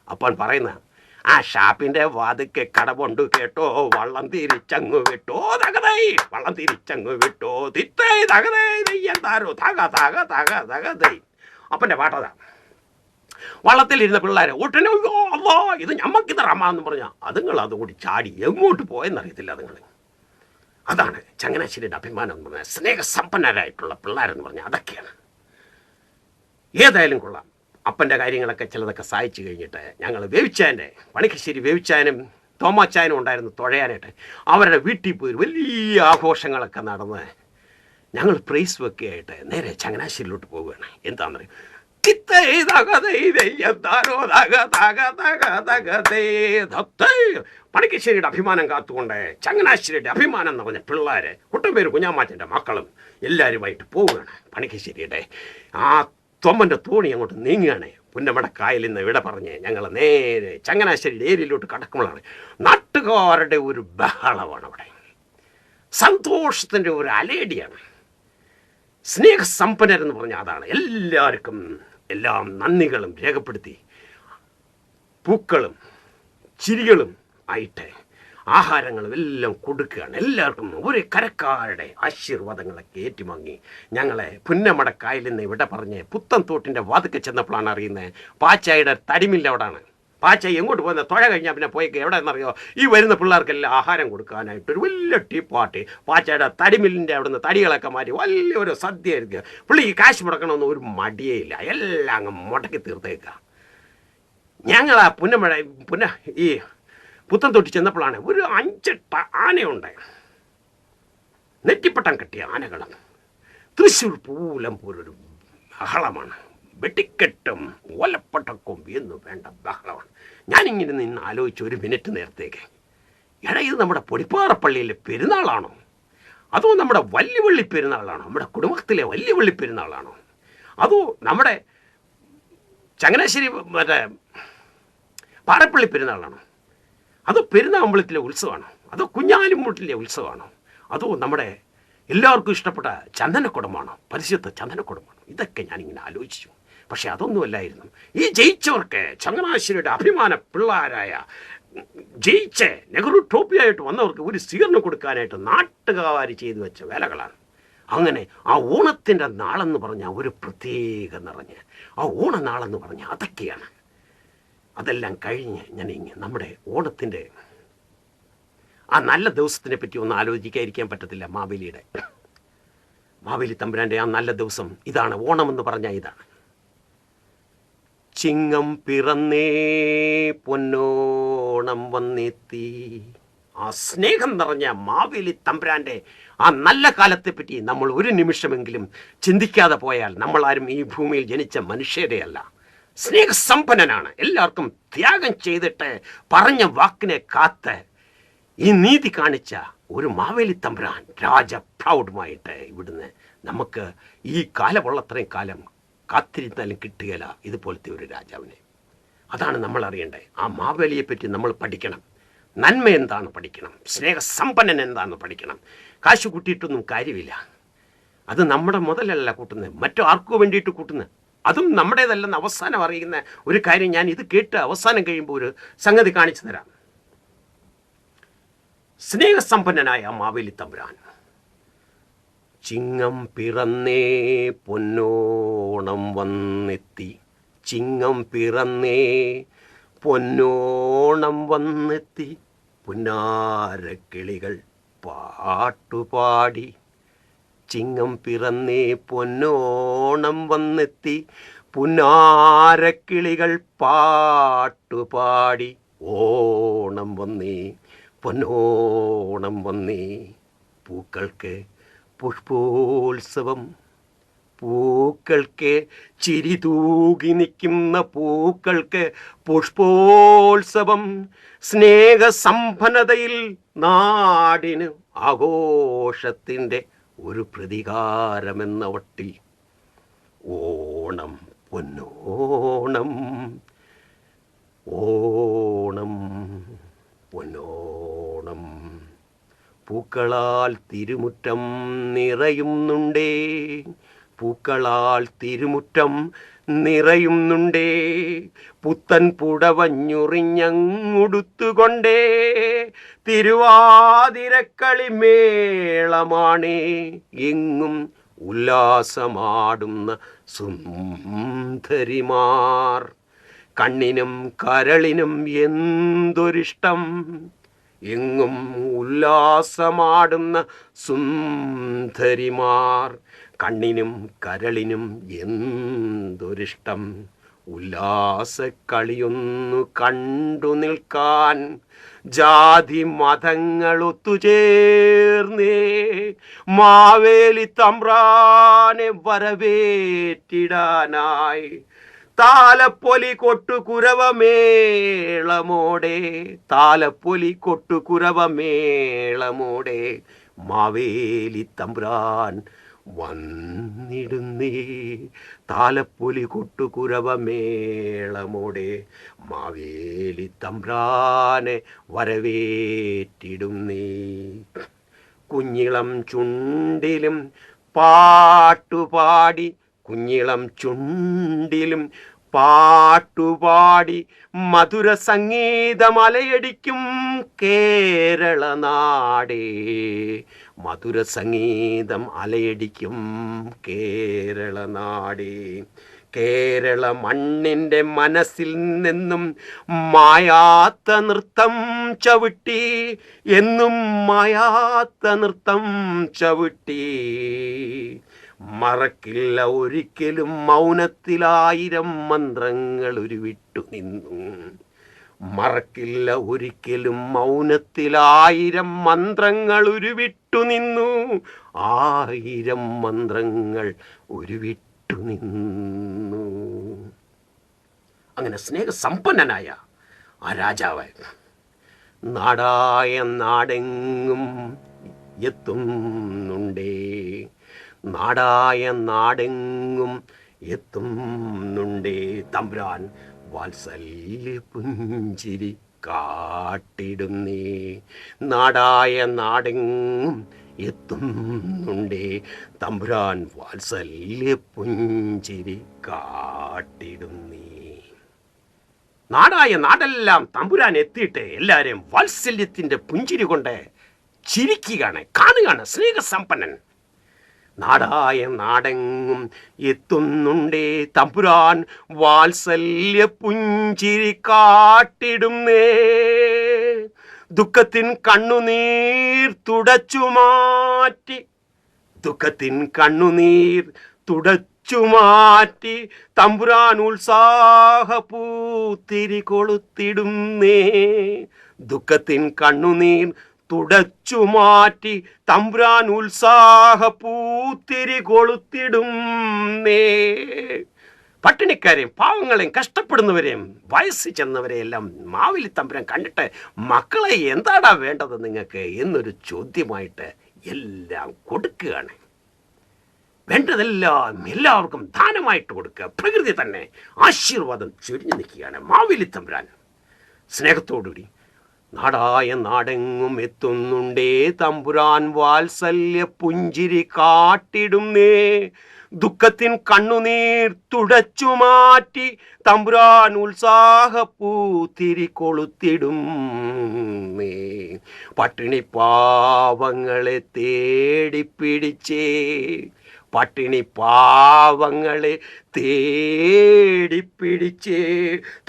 അപ്പോൾ പറയുന്ന ആ ഷാപ്പിൻ്റെ വാതിക്കെ കടവുണ്ട് കേട്ടോ, വള്ളം തിരിച്ചങ്ങ് വിട്ടോ തകതൈ, വള്ളം തിരിച്ചങ്ങ് വിട്ടോ തിത്തൈ തകതൈ എന്താരോ തക തക തക തകതൈ. അപ്പൻ്റെ പാട്ടതാ. വള്ളത്തിലിരുന്ന പിള്ളേരെ ഒട്ടനെ അല്ലോ ഇത് ഞമ്മക്കിത് റമാന്ന് പറഞ്ഞാൽ അതുങ്ങൾ അതുകൂടി ചാടി എങ്ങോട്ട് പോയെന്നറിയത്തില്ല അതുങ്ങൾ. അതാണ് ചങ്ങനാശ്ശേരിയുടെ അഭിമാനം എന്ന് പറഞ്ഞാൽ സ്നേഹസമ്പന്നരായിട്ടുള്ള പിള്ളേരെന്ന് പറഞ്ഞാൽ അതൊക്കെയാണ്. ഏതായാലും കൊള്ളാം. അപ്പൻ്റെ കാര്യങ്ങളൊക്കെ ചിലതൊക്കെ സഹായിച്ചു കഴിഞ്ഞിട്ട് ഞങ്ങൾ വേവിച്ചാൻ്റെ പണിക്കശ്ശേരി വേവിച്ചാനും തോമാച്ചാനും ഉണ്ടായിരുന്നു തുഴയാനായിട്ട്. അവരുടെ വീട്ടിൽ പോയി വലിയ ആഘോഷങ്ങളൊക്കെ നടന്ന് ഞങ്ങൾ പ്രൈസ് വെക്കുകയായിട്ട് നേരെ ചങ്ങനാശ്ശേരിയിലോട്ട് പോവുകയാണ്. എന്താണെന്ന് പറയും പണിക്കശ്ശേരിയുടെ അഭിമാനം കാത്തുകൊണ്ട് ചങ്ങനാശ്ശേരിയുടെ അഭിമാനം എന്ന് പറഞ്ഞ പിള്ളേര് കുട്ടമ്പേര് കുഞ്ഞാമാച്ചൻ്റെ മക്കളും എല്ലാവരുമായിട്ട് പോവുകയാണ്. പണിക്കശ്ശേരിയുടെ ആ തൊമ്മൻ്റെ തോണി അങ്ങോട്ട് നീങ്ങുകയാണ്. പുന്നമട കായലിൽ നിന്ന് വിട പറഞ്ഞ് ഞങ്ങൾ നേരെ ചങ്ങനാശ്ശേരിയുടെ ഏരിയയിലോട്ട് കടക്കുമ്പോഴാണ് നാട്ടുകാരുടെ ഒരു ബഹളമാണ്. അവിടെ സന്തോഷത്തിൻ്റെ ഒരു അലേടിയാണ്. സ്നേഹസമ്പന്നരെന്ന് പറഞ്ഞാൽ അതാണ്. എല്ലാവർക്കും എല്ലാം നന്ദികളും രേഖപ്പെടുത്തി പൂക്കളും ചിരികളും ആയിട്ട് ആഹാരങ്ങളും എല്ലാം കൊടുക്കുകയാണ്. എല്ലാവർക്കും ഒരു കരക്കാരുടെ ആശീർവാദങ്ങളൊക്കെ ഏറ്റുവാങ്ങി ഞങ്ങളെ പുന്നമടക്കായലിൽ നിന്ന് ഇവിടെ പറഞ്ഞ് പുത്തൻതോട്ടിൻ്റെ വാതിക്കെ ചെന്നപ്പോഴാണ് അറിയുന്നത് പാച്ചായുടെ തടിമില്ല അവിടാണ്. പാച്ച എങ്ങോട്ട് പോകുന്നത് തുഴ കഴിഞ്ഞാൽ പിന്നെ പോയി എവിടെ എന്നറിയോ ഈ വരുന്ന പിള്ളേർക്കെല്ലാം ആഹാരം കൊടുക്കാനായിട്ട് ഒരു വലിയ ടീപ്പാട്ടി പാച്ചയുടെ തടിമില്ലിൻ്റെ അവിടെ നിന്ന് തടികളൊക്കെ മാറ്റി വലിയൊരു സദ്യ ആയിരിക്കുക. പുള്ളി ഈ കാശ് മുടക്കണമെന്ന് ഒരു മടിയേ ഇല്ല, എല്ലാം അങ്ങ് മുടക്കി തീർത്തേക്കുക. ഞങ്ങൾ ആ ഈ പുത്തൻതൊട്ടി ചെന്നപ്പോഴാണ് ഒരു 5-8 ആനയുണ്ട്, നെറ്റിപ്പട്ടം കെട്ടിയ ആനകളും. തൃശ്ശൂർ പൂലം പോലൊരു ബഹളമാണ്, വെട്ടിക്കെട്ടും ഓലപ്പട്ടക്കും എന്നു വേണ്ട ബഹളമാണ്. ഞാനിങ്ങനെ നിന്ന് ആലോചിച്ച് ഒരു മിനിറ്റ് നേരത്തേക്ക് ഇത് നമ്മുടെ പൊടിപ്പാറപ്പള്ളിയിലെ പെരുന്നാളാണോ അതോ നമ്മുടെ വല്യവള്ളി പെരുന്നാളാണോ, നമ്മുടെ കുടുംബത്തിലെ വല്യവള്ളി പെരുന്നാളാണോ, അതോ നമ്മുടെ ചങ്ങനാശ്ശേരി മറ്റേ പാറപ്പള്ളി പെരുന്നാളാണോ, അതോ പെരുന്നാമ്പളത്തിലെ ഉത്സവമാണോ, അതോ കുഞ്ഞാലിമൂട്ടിലെ ഉത്സവമാണോ, അതോ നമ്മുടെ എല്ലാവർക്കും ഇഷ്ടപ്പെട്ട ചന്ദനക്കുടമാണോ, പരിശുദ്ധ ചന്ദനക്കുടമാണോ? ഇതൊക്കെ ഞാനിങ്ങനെ ആലോചിച്ചു. പക്ഷെ അതൊന്നുമല്ലായിരുന്നു. ഈ ജയിച്ചവർക്ക് ചങ്ങനാശ്ശേരിയുടെ അഭിമാന പിള്ളേരായ ജയിച്ച് നെഹ്റു ട്രോഫിയായിട്ട് വന്നവർക്ക് ഒരു സ്വീകരണം കൊടുക്കാനായിട്ട് നാട്ടുകാർ ചെയ്തു വെച്ച വേലകളാണ്. അങ്ങനെ ആ ഓണത്തിൻ്റെ നാളെന്ന് പറഞ്ഞാൽ ഒരു പ്രത്യേക നിറഞ്ഞ് ആ ഓണനാളെന്ന് പറഞ്ഞാൽ അതൊക്കെയാണ്. അതെല്ലാം കഴിഞ്ഞ് ഞാനിങ്ങ് നമ്മുടെ ഓണത്തിൻ്റെ ആ നല്ല ദിവസത്തിനെ പറ്റി ഒന്ന് ആലോചിക്കാതിരിക്കാൻ പറ്റത്തില്ല. മാവേലി തമ്പുരാൻ്റെ ആ നല്ല ദിവസം ഇതാണ്. ഓണമെന്ന് പറഞ്ഞാൽ ഇതാണ്. ചിങ്ങം പിറന്നേ പൊന്നോണം വന്നെത്തി. ആ സ്നേഹം നിറഞ്ഞ മാവേലി തമ്പുരാൻ്റെ ആ നല്ല കാലത്തെപ്പറ്റി നമ്മൾ ഒരു നിമിഷമെങ്കിലും ചിന്തിക്കാതെ പോയാൽ നമ്മളാരും ഈ ഭൂമിയിൽ ജനിച്ച മനുഷ്യരെയല്ല. സ്നേഹസമ്പന്നനാണ്, എല്ലാവർക്കും ത്യാഗം ചെയ്തിട്ട് പറഞ്ഞ വാക്കിനെ കാത്ത് ഈ നീതി കാണിച്ച ഒരു മാവേലി തമ്പുരാൻ രാജ പ്രൗഢമായിട്ട് ഇവിടുന്ന് നമുക്ക് ഈ കാലമുള്ളത്രയും കാലം കാത്തിരുന്നാലും കിട്ടുകയില്ല ഇതുപോലത്തെ ഒരു രാജാവിനെ. അതാണ് നമ്മൾ അറിയേണ്ടത്. ആ മാവേലിയെ പറ്റി നമ്മൾ പഠിക്കണം. നന്മ എന്താണ് പഠിക്കണം, സ്നേഹസമ്പന്നൻ എന്താണെന്ന് പഠിക്കണം. കാശ് കൂട്ടിയിട്ടൊന്നും കാര്യമില്ല. അത് നമ്മുടെ മുതലല്ല കൂട്ടുന്നത്, മറ്റു ആർക്കോ വേണ്ടിയിട്ട് കൂട്ടുന്നത്. അതും നമ്മുടേതല്ലെന്ന് അവസാനം അറിയുന്ന ഒരു കാര്യം ഞാൻ ഇത് കേട്ട് അവസാനം കഴിയുമ്പോൾ ഒരു സംഗതി കാണിച്ചു തരാം. സ്നേഹസമ്പന്നനായ മാവേലി തമ്പുരാൻ ചിങ്ങം പിറന്നേ പൊന്നോണം വന്നെത്തി, ചിങ്ങം പിറന്നേ പൊന്നോണം വന്നെത്തി, പുന്നാരക്കിളികൾ പാട്ടുപാടി. ചിങ്ങം പിറന്നേ പൊന്നോണം വന്നെത്തി, പുന്നാരക്കിളികൾ പാട്ടുപാടി. ഓണം വന്നേ പൊന്നോണം വന്നേ, പൂക്കൾക്ക് പുഷ്പോത്സവം, പൂക്കൾക്ക് ചിരി തൂകി നിൽക്കുന്ന പൂക്കൾക്ക് പുഷ്പോത്സവം. സ്നേഹസമ്പന്നതയിൽ നാടിന് ആഘോഷത്തിൻ്റെ ഒരു പ്രതികാരമെന്ന വട്ടിൽ. ഓണം പൊന്നോണം, ഓണം പൊന്നോണം. പൂക്കളാൽ തിരുമുറ്റം നിറയുന്നുണ്ടേ, പൂക്കളാൽ തിരുമുറ്റം നിറയുന്നുണ്ടേ, പുത്തൻ പുടവഞ്ഞുറിഞ്ഞങ്ങുടുത്തുകൊണ്ടേ, തിരുവാതിരക്കളി മേളമാണേ, എങ്ങും ഉല്ലാസമാടുന്ന സുന്ദരിമാർ. കണ്ണിനും കരളിനും എന്തൊരിഷ്ടം, എങ്ങും ഉല്ലാസമാടുന്ന സുന്ദരിമാർ. കണ്ണിനും കരളിനും എന്തൊരിഷ്ടം, ഉല്ലാസക്കളിയൊന്നു കണ്ടു നിൽക്കാൻ ജാതി മതങ്ങൾ ഒത്തുചേർന്നേ മാവേലി തമ്പ്രാനെ വരവേറ്റിടാനായി. താലപ്പൊലി കൊട്ടുകുരവമേളമോടെ, താലപ്പൊലി കൊട്ടുകുരവമേളമോടെ മാവേലി തമ്പ്രാൻ വന്നിടുന്നേ. താലപ്പൊലി കൊട്ടുകുരവമേളമോടെ മാവേലി തമ്പ്രാനെ വരവേറ്റിടുന്നേ. കുഞ്ഞിളം ചുണ്ടിലും പാട്ടുപാടി, കുഞ്ഞിളം ചുണ്ടിലും പാട്ടുപാടി, മധുര സംഗീതം അലയടിക്കും കേരള നാടേ, മധുര സംഗീതം അലയടിക്കും കേരള നാടേ. കേരള മണ്ണിൻ്റെ മനസ്സിൽ നിന്നും മായാത്ത നൃത്തം ചവിട്ടി, എന്നും മായാത്ത നൃത്തം ചവിട്ടി. മറക്കില്ല ഒരിക്കലും മൗനത്തിലായിരം മന്ത്രങ്ങൾ ഉരുവിട്ടു നിന്നു, മറക്കില്ല ഒരിക്കലും മൗനത്തിലായിരം മന്ത്രങ്ങൾ ഉരുവിട്ടു നിന്നു, ആയിരം മന്ത്രങ്ങൾ ഉരുവിട്ടു നിന്നു. അങ്ങനെ സ്നേഹസമ്പന്നനായ ആ രാജാവ് നാടായ നാടെങ്ങും എത്തുന്നുണ്ടേ, നാടായ നാടെങ്ങും എത്തുന്നുണ്ടേ. തമ്പുരാൻ വാത്സല്യ പുഞ്ചിരി കാട്ടിടുന്നേ, നാടായ നാടെങ്ങും എത്തുന്നുണ്ടേ. തമ്പുരാൻ വാത്സല്യ പുഞ്ചിരി കാട്ടിടുന്നേ. നാടായ നാടെല്ലാം തമ്പുരാൻ എത്തിയിട്ട് എല്ലാവരെയും വാത്സല്യത്തിൻ്റെ പുഞ്ചിരി കൊണ്ട് ചിരിക്കുകയാണ്, കാണുകയാണ്. സ്നേഹസമ്പന്നൻ നാടായ നാടെങ്ങും എത്തുന്നുണ്ടേ, തമ്പുരാൻ വാത്സല്യ പുഞ്ചിരി കാട്ടിടുന്നേ. ദുഃഖത്തിൻ കണ്ണുനീർ തുടച്ചു മാറ്റി, ദുഃഖത്തിൻ കണ്ണുനീർ തുടച്ചു മാറ്റി, തമ്പുരാൻ ഉത്സാഹ പൂത്തിരി കൊളുത്തിടുന്നേ. ദുഃഖത്തിൻ കണ്ണുനീർ തുടച്ചു മാറ്റി, തമ്പുരാൻ ഉത്സാഹ പൂത്തിരി കൊളുത്തിടുന്നേ. പട്ടിണിക്കാരെയും പാവങ്ങളെയും കഷ്ടപ്പെടുന്നവരെയും വയസ്സിൽ ചെന്നവരെയെല്ലാം മാവേലി തമ്പുരാൻ കണ്ടിട്ട് മക്കളെ എന്താടാ വേണ്ടത് നിങ്ങൾക്ക് എന്നൊരു ചോദ്യമായിട്ട് എല്ലാം കൊടുക്കുകയാണ്. വേണ്ടതെല്ലാം എല്ലാവർക്കും ദാനമായിട്ട് കൊടുക്കുക. പ്രകൃതി തന്നെ ആശീർവാദം ചൊരിഞ്ഞു നിൽക്കുകയാണ്. മാവേലി തമ്പുരാൻ സ്നേഹത്തോടുകൂടി നാടായ നാടെങ്ങും എത്തുന്നുണ്ടേ തമ്പുരാൻ വാത്സല്യ പുഞ്ചിരി കാട്ടിടുന്നേ. ദുഃഖത്തിൻ കണ്ണുനീർ തുടച്ചു മാറ്റി തമ്പുരാൻ ഉത്സാഹപ്പൂത്തിരി കൊളുത്തിടും. പട്ടിണി പാവങ്ങളെ തേടിപ്പിടിച്ചേ, പട്ടിണി പാവങ്ങളെ തേടിപ്പിടിച്ചേ,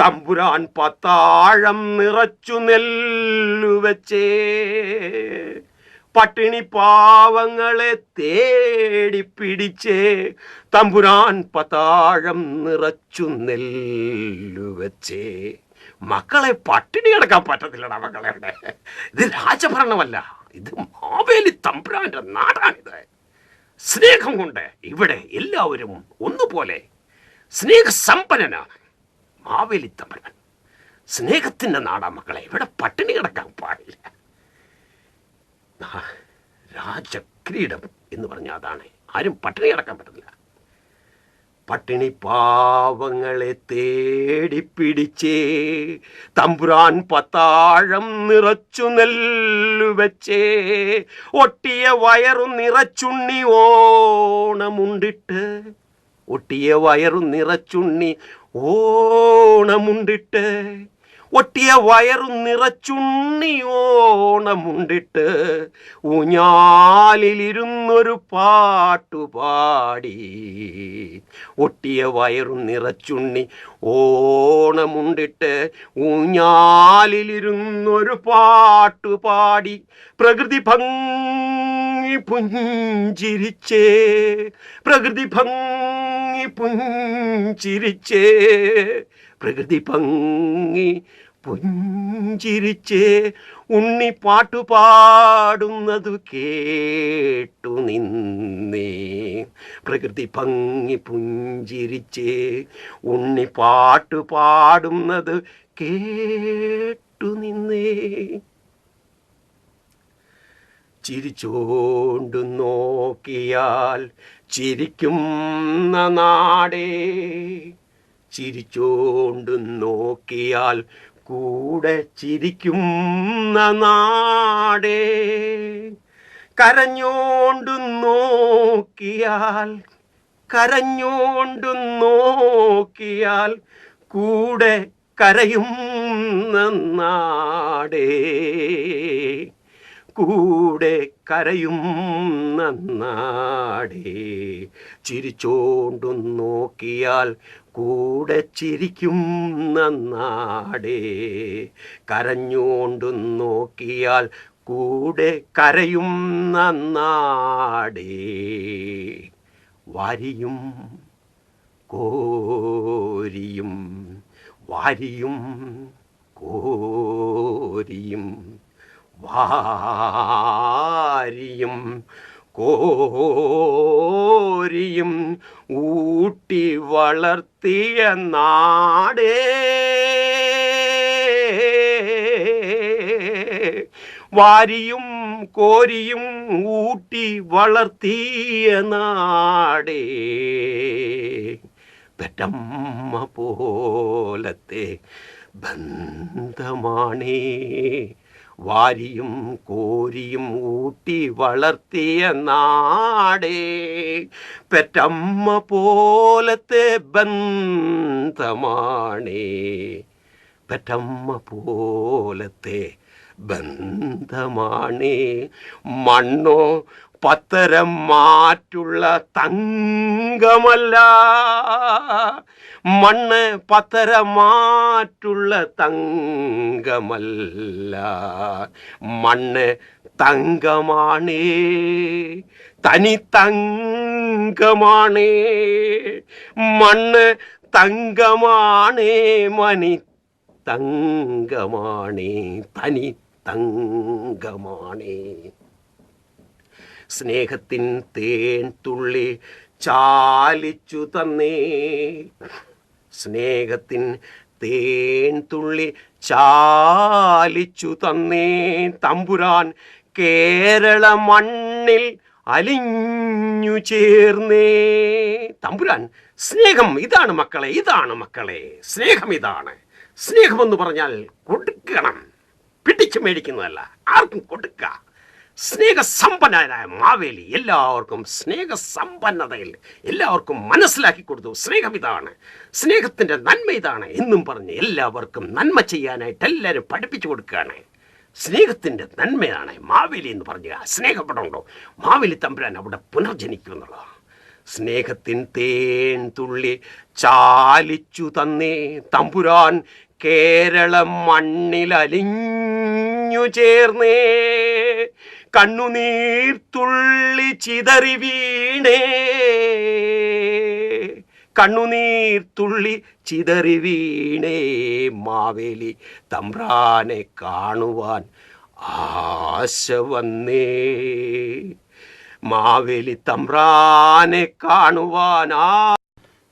തമ്പുരാൻ പത്താഴം നിറച്ചു നെല്ലുവച്ചേ. പട്ടിണി പാവങ്ങളെ തേടിപ്പിടിച്ചേ, തമ്പുരാൻ പത്താഴം നിറച്ചു നെല്ലുവച്ചേ. മക്കളെ പട്ടിണി കിടക്കാൻ പറ്റത്തില്ലടാ മക്കളെ. ഇത് രാജഭരണമല്ല, ഇത് മാവേലി തമ്പുരാന്റെ നാടാണിത്. സ്നേഹം കൊണ്ട് ഇവിടെ എല്ലാവരും ഒന്നുപോലെ സ്നേഹസമ്പന്നനാണ് മാവേലി തമ്പുരാൻ. സ്നേഹത്തിന്റെ നാടാ മക്കളെ. ഇവിടെ പട്ടിണി കിടക്കാൻ പാടില്ല. രാജക്രീഡം എന്ന് പറഞ്ഞാൽ അതാണ്. ആരും പട്ടിണി കിടക്കാൻ പറ്റില്ല. പട്ടിണി പാവങ്ങളെ തേടിപ്പിടിച്ചേ, തമ്പുരാൻ പത്താഴം നിറച്ചു നെല്ലുവച്ചേ. ഒട്ടിയ വയറു നിറച്ചുണ്ണി ഓണമുണ്ടിട്ട്, ഒട്ടിയ വയറു നിറച്ചുണ്ണി ഓണമുണ്ടിട്ട്, ഒട്ടിയ വയറു നിറച്ചുണ്ണി ഓണമുണ്ടിട്ട് ഊഞ്ഞാലിലിരുന്നൊരു പാട്ടുപാടി. ഒട്ടിയ വയറു നിറച്ചുണ്ണി ഓണമുണ്ടിട്ട് ഊഞ്ഞാലിലിരുന്നൊരു പാട്ടുപാടി. പ്രകൃതി ഭംഗി പുഞ്ചിരിച്ചേ, പ്രകൃതി ഭംഗി പുഞ്ചിരിച്ചേ, പ്രകൃതി ഭംഗി പുഞ്ചിരിച്ചേ. ഉണ്ണി പാട്ടുപാടുന്നതു കേട്ടു നിന്നേ, പ്രകൃതി ഭംഗി പുഞ്ചിരിച്ചേ. ഉണ്ണി പാട്ടുപാടുന്നത് കേട്ടു നിന്നേ. ചിരിച്ചോണ്ടു നോക്കിയാൽ ചിരിക്കുന്ന നാടേ, ചിരിച്ചോണ്ടു നോക്കിയാൽ കൂടെ ചിരിക്കുന്ന നാടേ. കരഞ്ഞോണ്ടു നോക്കിയാൽ, കരഞ്ഞോണ്ടു നോക്കിയാൽ കൂടെ കരയുന്ന നാടേ, കൂടെ കരയുന്ന നാടേ. ചിരിച്ചോണ്ടു നോക്കിയാൽ കൂടെ ചിരിക്കുന്ന നാടേ, കരഞ്ഞോണ്ടു നോക്കിയാൽ കൂടെ കരയുന്ന നാടേ. വാരിയും കോരിയും, വാരിയും കോരിയും, വാരിയും കോരിയും ഊട്ടി വളർത്തിയ നാടേ. വാരിയും കോരിയും ഊട്ടി വളർത്തിയ നാടേ. പെറ്റമ്മ പോലത്തെ ബന്ധമാണേ, വാരിയും കോരിയും ഊട്ടി വളർത്തിയ നാടേ. പെറ്റമ്മ പോലത്തെ ബന്ധമാണേ, പെറ്റമ്മ പോലത്തെ ബന്ധമാണേ. മണ്ണോ പത്തരം മാറ്റുള്ള തങ്കമല്ല, മണ്ണ് പത്തരം മാറ്റുള്ള തങ്കമല്ല. മണ്ണ് തങ്കമാണേ, തനി തങ്കമാണേ. മണ്ണ് തങ്കമാണേ, മണി തങ്കമാണേ, തനി തങ്കമാണേ. സ്നേഹത്തിൻ തേൻ തുള്ളി ചാലിച്ചു തന്നേ, സ്നേഹത്തിൻ തേൻ തുള്ളി ചാലിച്ചു തന്നേ തമ്പുരാൻ കേരള മണ്ണിൽ അലിഞ്ഞു ചേർന്നേ. തമ്പുരാൻ സ്നേഹം ഇതാണ് മക്കളെ, ഇതാണ് മക്കളെ, സ്നേഹം ഇതാണ്. സ്നേഹമെന്ന് പറഞ്ഞാൽ കൊടുക്കണം, പിടിച്ചു മേടിക്കുന്നതല്ല, ആർക്കും കൊടുക്കുക. സ്നേഹസമ്പന്നനായ മാവേലി എല്ലാവർക്കും സ്നേഹസമ്പന്നതയിൽ എല്ലാവർക്കും മനസ്സിലാക്കി കൊടുത്തു. സ്നേഹം ഇതാണ്, സ്നേഹത്തിൻ്റെ നന്മ ഇതാണ് എന്നും പറഞ്ഞ് എല്ലാവർക്കും നന്മ ചെയ്യാനായിട്ട് എല്ലാവരും പഠിപ്പിച്ചു കൊടുക്കുകയാണ്. സ്നേഹത്തിൻ്റെ നന്മയാണ് മാവേലി എന്ന് പറഞ്ഞ സ്നേഹപ്പെടമുണ്ടോ മാവേലി തമ്പുരാൻ അവിടെ പുനർജനിക്കുമെന്നുള്ളതാണ്. സ്നേഹത്തിൻ തേൻ തുള്ളി ചാലിച്ചു തന്നേ തമ്പുരാൻ കേരള മണ്ണിൽ അലിഞ്ഞു ചേർന്നേ. കണ്ണുനീർ തുള്ളി ചിതറി വീണേ, കണ്ണുനീർ തുള്ളി ചിതറി വീണേ. മാവേലി തമ്പ്രാനെ കാണുവാൻ ആശ വന്നേ, മാവേലി തമ്പ്രാനെ കാണുവാൻ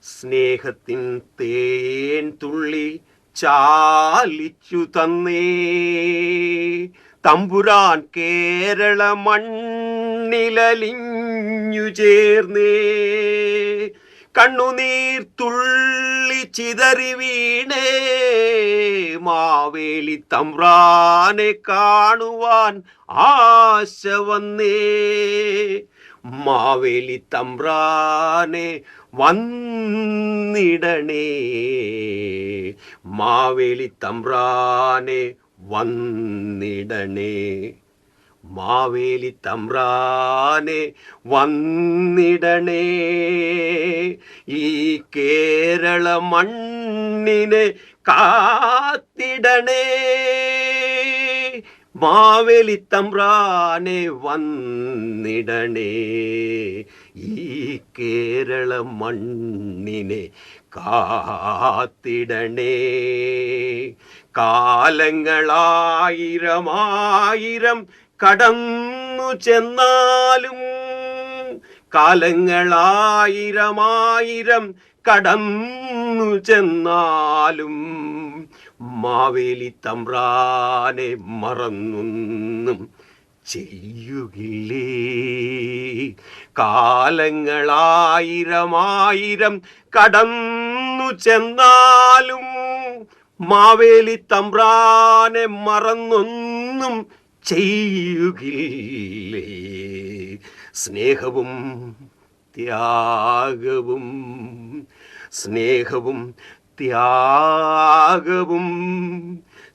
സ്നേഹത്തിൻ തേൻ തുള്ളി ചാലിച്ചു തന്നേ തമ്പുരാൻ കേരള മണ്ണിലലിഞ്ഞു ചേർന്നേ. കണ്ണുനീർ തുള്ളി ചിതറി വീണേ, മാവേലി തമ്പ്രാനെ കാണുവാൻ ആശ വന്നേ, മാവേലി തമ്പ്രാനെ വന്നിടണേ, മാവേലി തമ്പ്രാനെ വന്നിടണേ, മാവേലി തമ്പ്രാനെ വന്നിടണേ. ഈ കേരള മണ്ണിനെ കാത്തിടണേ, മാവേലി തമ്പ്രാനെ വന്നിടണേ. ഈ കേരള മണ്ണിനെ കാത്തിടണേ. കാലങ്ങളായിരമായിരം കടന്നു ചെന്നാലും, കാലങ്ങളായിരമായിരം കടന്നു ചെന്നാലും മാവേലി തമ്പ്രാനെ മറന്നൊന്നും ചെയ്യുകില്ലേ. കാലങ്ങളായിരമായിരം കടന്നു ചെന്നാലും മാവേലി തമ്പ്രാനെ മറന്നൊന്നും ചെയ്യുകില്ലേ. സ്നേഹവും ത്യാഗവും, സ്നേഹവും ത്യാഗവും,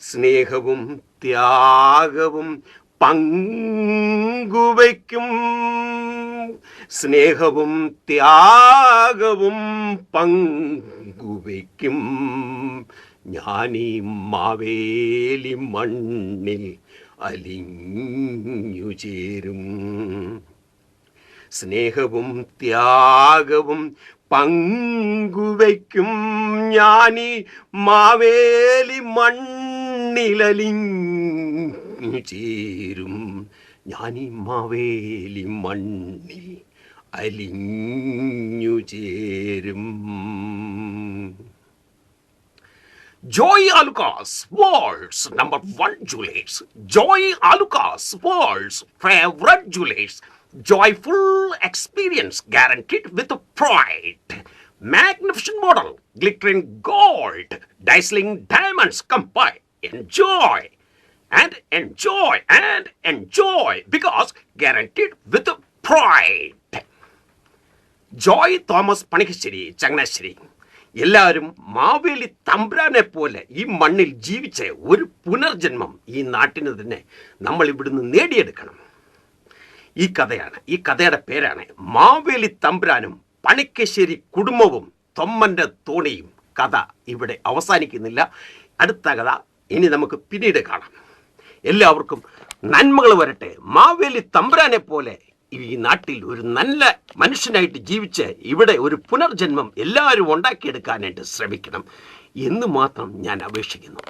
സ്നേഹവും ത്യാഗവും പങ്കുവയ്ക്കും, സ്നേഹവും ത്യാഗവും പങ്കുവയ്ക്കും. ഞാനീ മാവേലി മണ്ണിൽ അലിഞ്ഞു ചേരും. സ്നേഹവും ത്യാഗവും പങ്കുവയ്ക്കും, ഞാനീ മാവേലി മണ്ണിലലിഞ്ഞു ചേരും, ഞാനീ മാവേലി മണ്ണിൽ അലിഞ്ഞു ചേരും. Joy Alucas, world's #1 jewelers. Joy Alucas, world's favorite jewelers. Joyful experience guaranteed with pride. Magnificent model, glittering gold, dazzling diamonds. Come by, enjoy and enjoy and enjoy because guaranteed with pride. Joy Thomas Panikashiri, Changnashiri. എല്ലാവരും മാവേലി തമ്പ്രാനെ പോലെ ഈ മണ്ണിൽ ജീവിച്ച ഒരു പുനർജന്മം ഈ നാട്ടിന് തന്നെ നമ്മൾ ഇവിടുന്ന് നേടിയെടുക്കണം. ഈ കഥയാണ്, ഈ കഥയുടെ പേരാണ് മാവേലി തമ്പ്രാനും പണിക്കശ്ശേരി കുടുംബവും തൊമ്മൻ്റെ തോണിയും. കഥ ഇവിടെ അവസാനിക്കുന്നില്ല. അടുത്ത കഥ ഇനി നമുക്ക് പിന്നീട് കാണാം. എല്ലാവർക്കും നന്മകൾ വരട്ടെ. മാവേലി തമ്പ്രാനെ പോലെ ഈ നാട്ടിൽ ഒരു നല്ല മനുഷ്യനായിട്ട് ജീവിച്ച് ഇവിടെ ഒരു പുനർജന്മം എല്ലാവരും ഉണ്ടാക്കിയെടുക്കാനായിട്ട് ശ്രമിക്കണം എന്ന് മാത്രം ഞാൻ അപേക്ഷിക്കുന്നു.